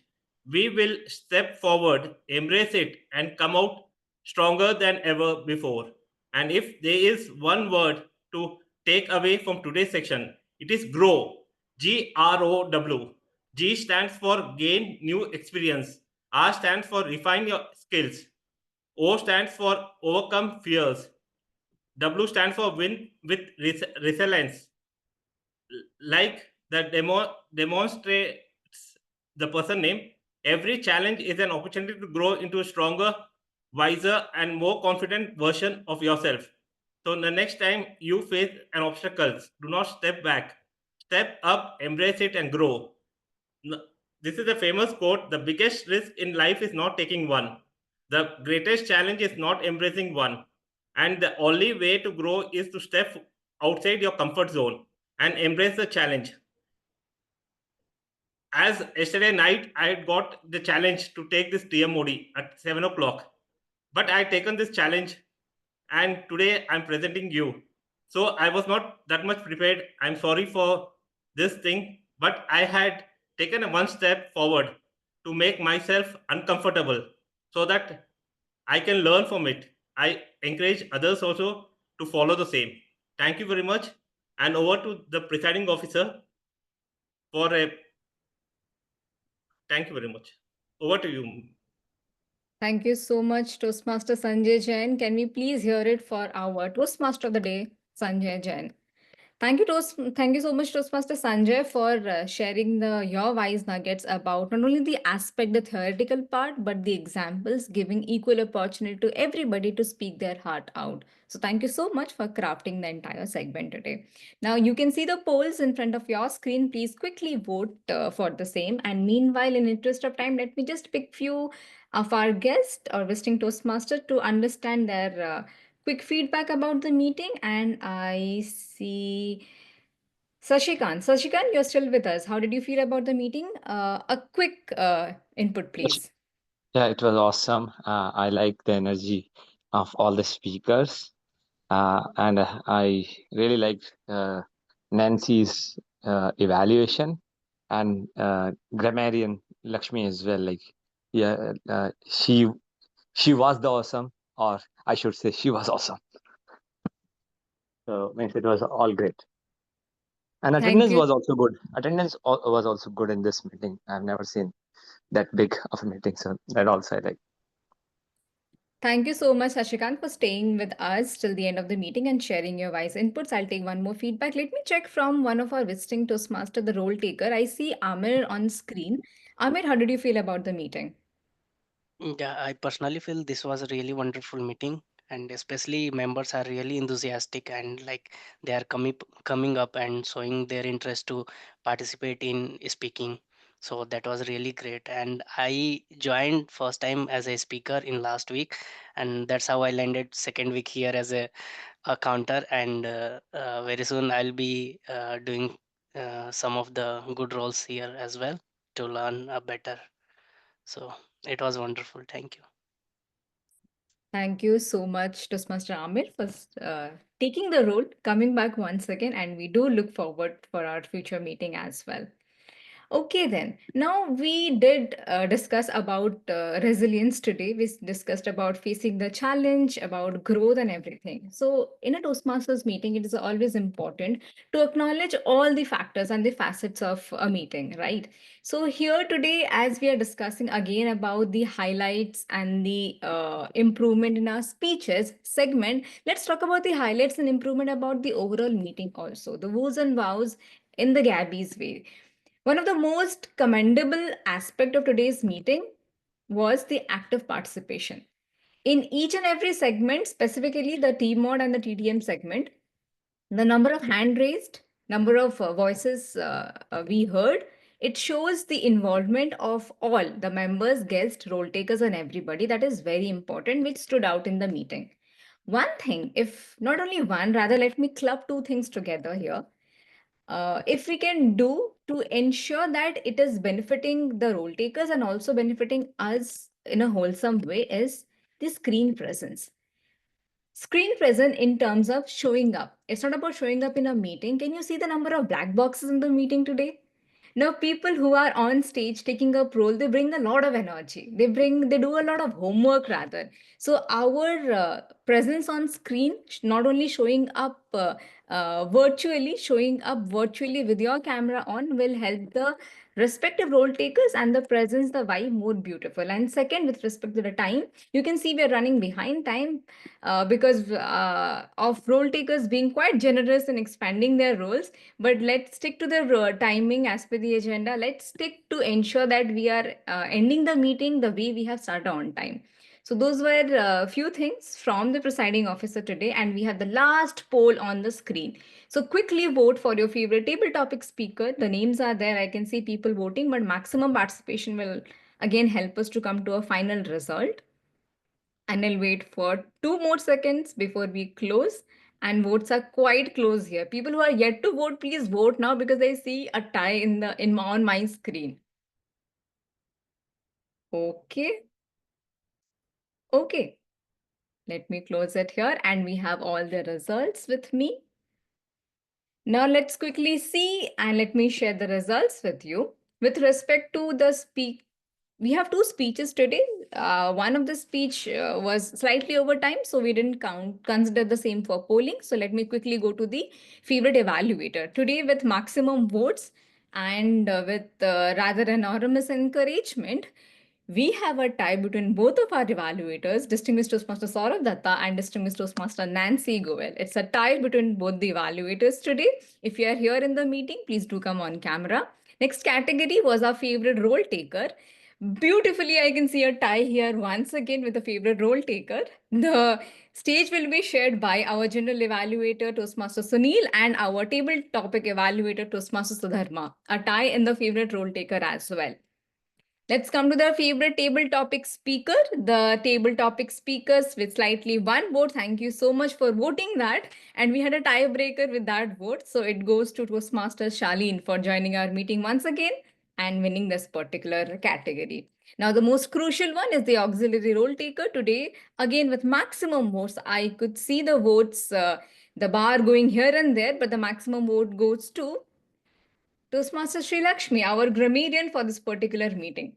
P: we will step forward, embrace it, and come out stronger than ever before. And if there is one word to take away from today's section, it is grow. GROW. G stands for gain new experience. R stands for refine your skills. O stands for overcome fears. W stands for win with resilience. Like the demonstrates the person name, every challenge is an opportunity to grow into a stronger, wiser, and more confident version of yourself. So the next time you face an obstacle, do not step back. Step up, embrace it, and grow. This is a famous quote. The biggest risk in life is not taking one. The greatest challenge is not embracing one. And the only way to grow is to step outside your comfort zone and embrace the challenge. As yesterday night, I had got the challenge to take this TMOD at 7 o'clock. But I had taken this challenge and today I'm presenting you. So I was not that much prepared. I'm sorry for this thing, but I had taken one step forward to make myself uncomfortable so that I can learn from it. I encourage others also to follow the same. Thank you very much. And over to the presiding officer for a. Thank you very much. Over to you.
B: Thank you so much, Toastmaster Sanjay Jain. Can we please hear it for our Toastmaster of the day, Sanjay Jain? Thank you, thank you so much, Toastmaster Sanjay, for sharing your wise nuggets about not only the aspect, the theoretical part, but the examples, giving equal opportunity to everybody to speak their heart out. So thank you so much for crafting the entire segment today. Now you can see the polls in front of your screen. Please quickly vote for the same. And meanwhile, in interest of time, let me just pick few of our guests or visiting Toastmaster to understand their quick feedback about the meeting. And I see Sashikant. Sashikant, you're still with us. How did you feel about the meeting? A quick input, please.
C: Yeah, it was awesome. I like the energy of all the speakers. And I really liked Nancy's evaluation and Grammarian Lakshmi as well. Like, yeah, she was the awesome, or I should say, she was awesome. So means it was all great. And
B: Thank
C: attendance
B: you.
C: was also good. Attendance was also good in this meeting. I've never seen that big of a meeting, so that also I like.
B: Thank you so much, Sashikant, for staying with us till the end of the meeting and sharing your wise inputs. I'll take one more feedback. Let me check from one of our visiting Toastmaster, the role taker. I see Amir on screen. Amir, how did you feel about the meeting?
I: Yeah, I personally feel this was a really wonderful meeting, and especially members are really enthusiastic and like they are coming up and showing their interest to participate in speaking. So that was really great. And I joined first time as a speaker in last week, and that's how I landed second week here as a counter. And very soon I'll be doing some of the good roles here as well to learn better. So it was wonderful. Thank you.
B: Thank you so much, Toastmaster Amir, for taking the role, coming back once again, and we do look forward for our future meeting as well. Okay, then. Now we did discuss about resilience today. We discussed about facing the challenge, about growth and everything. So in a Toastmasters meeting, it is always important to acknowledge all the factors and the facets of a meeting, right? So here today, as we are discussing again about the highlights and the improvement in our speeches segment, let's talk about the highlights and improvement about the overall meeting also, the woos and wows in the Gabbys way. One of the most commendable aspect of today's meeting was the active participation. In each and every segment, specifically the TMOD and the TDM segment, the number of hand raised, number of voices we heard, it shows the involvement of all the members, guests, role takers, and everybody. That is very important, which stood out in the meeting. One thing, if not only one, rather, let me club two things together here. If we can do to ensure that it is benefiting the role takers and also benefiting us in a wholesome way is the screen presence. Screen present in terms of showing up. It's not about showing up in a meeting. Can you see the number of black boxes in the meeting today? Now, people who are on stage taking up role, they bring a lot of energy. They do a lot of homework rather. So our presence on screen, not only showing up showing up virtually with your camera on will help the respective role takers and the presence, the vibe more beautiful. And second, with respect to the time, you can see we're running behind time because of role takers being quite generous in expanding their roles. But let's stick to the timing as per the agenda. Let's stick to ensure that we are ending the meeting the way we have started on time. So those were a few things from the presiding officer today, and we have the last poll on the screen. So quickly vote for your favorite table topic speaker. The names are there. I can see people voting, but maximum participation will again help us to come to a final result. And I'll wait for 2 more seconds before we close. And votes are quite close here. People who are yet to vote, please vote now because I see a tie on my screen. Okay. Okay. Let me close it here, and we have all the results with me. Now let's quickly see, and let me share the results with you. With respect to the we have two speeches today. one of the speech was slightly over time, so we didn't consider the same for polling. So let me quickly go to the favorite evaluator. Today, with maximum votes and with rather enormous encouragement, we have a tie between both of our evaluators, Distinguished Toastmaster Saurav Datta and Distinguished Toastmaster Nancy Goel. It's a tie between both the evaluators today. If you are here in the meeting, please do come on camera. Next category was our favorite role taker. Beautifully, I can see a tie here once again with a favorite role taker. The stage will be shared by our general evaluator, Toastmaster Sunil, and our table topic evaluator, Toastmaster Sudharma. A tie in the favorite role taker as well. Let's come to the favorite table topic speaker. The table topic speakers with slightly one vote. Thank you so much for voting that. And we had a tiebreaker with that vote. So it goes to Toastmaster Shaleen for joining our meeting once again and winning this particular category. Now, the most crucial one is the auxiliary role taker today. Again, with maximum votes, I could see the votes, the bar going here and there, but the maximum vote goes to Toastmaster Sri Lakshmi, our grammarian for this particular meeting.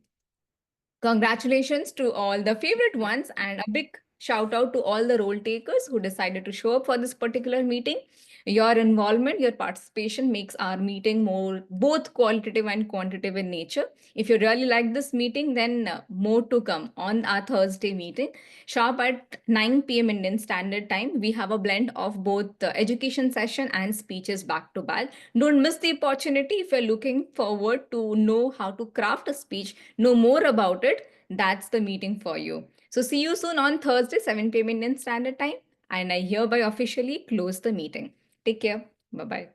B: Congratulations to all the favorite ones and a big shout out to all the role takers who decided to show up for this particular meeting. Your involvement, your participation makes our meeting more both qualitative and quantitative in nature. If you really like this meeting, then more to come on our Thursday meeting. Sharp at 9 p.m. Indian Standard Time, we have a blend of both the education session and speeches back to back. Don't miss the opportunity if you're looking forward to know how to craft a speech, know more about it. That's the meeting for you. So see you soon on Thursday, 7 p.m. Indian Standard Time. And I hereby officially close the meeting. Take care. Bye-bye.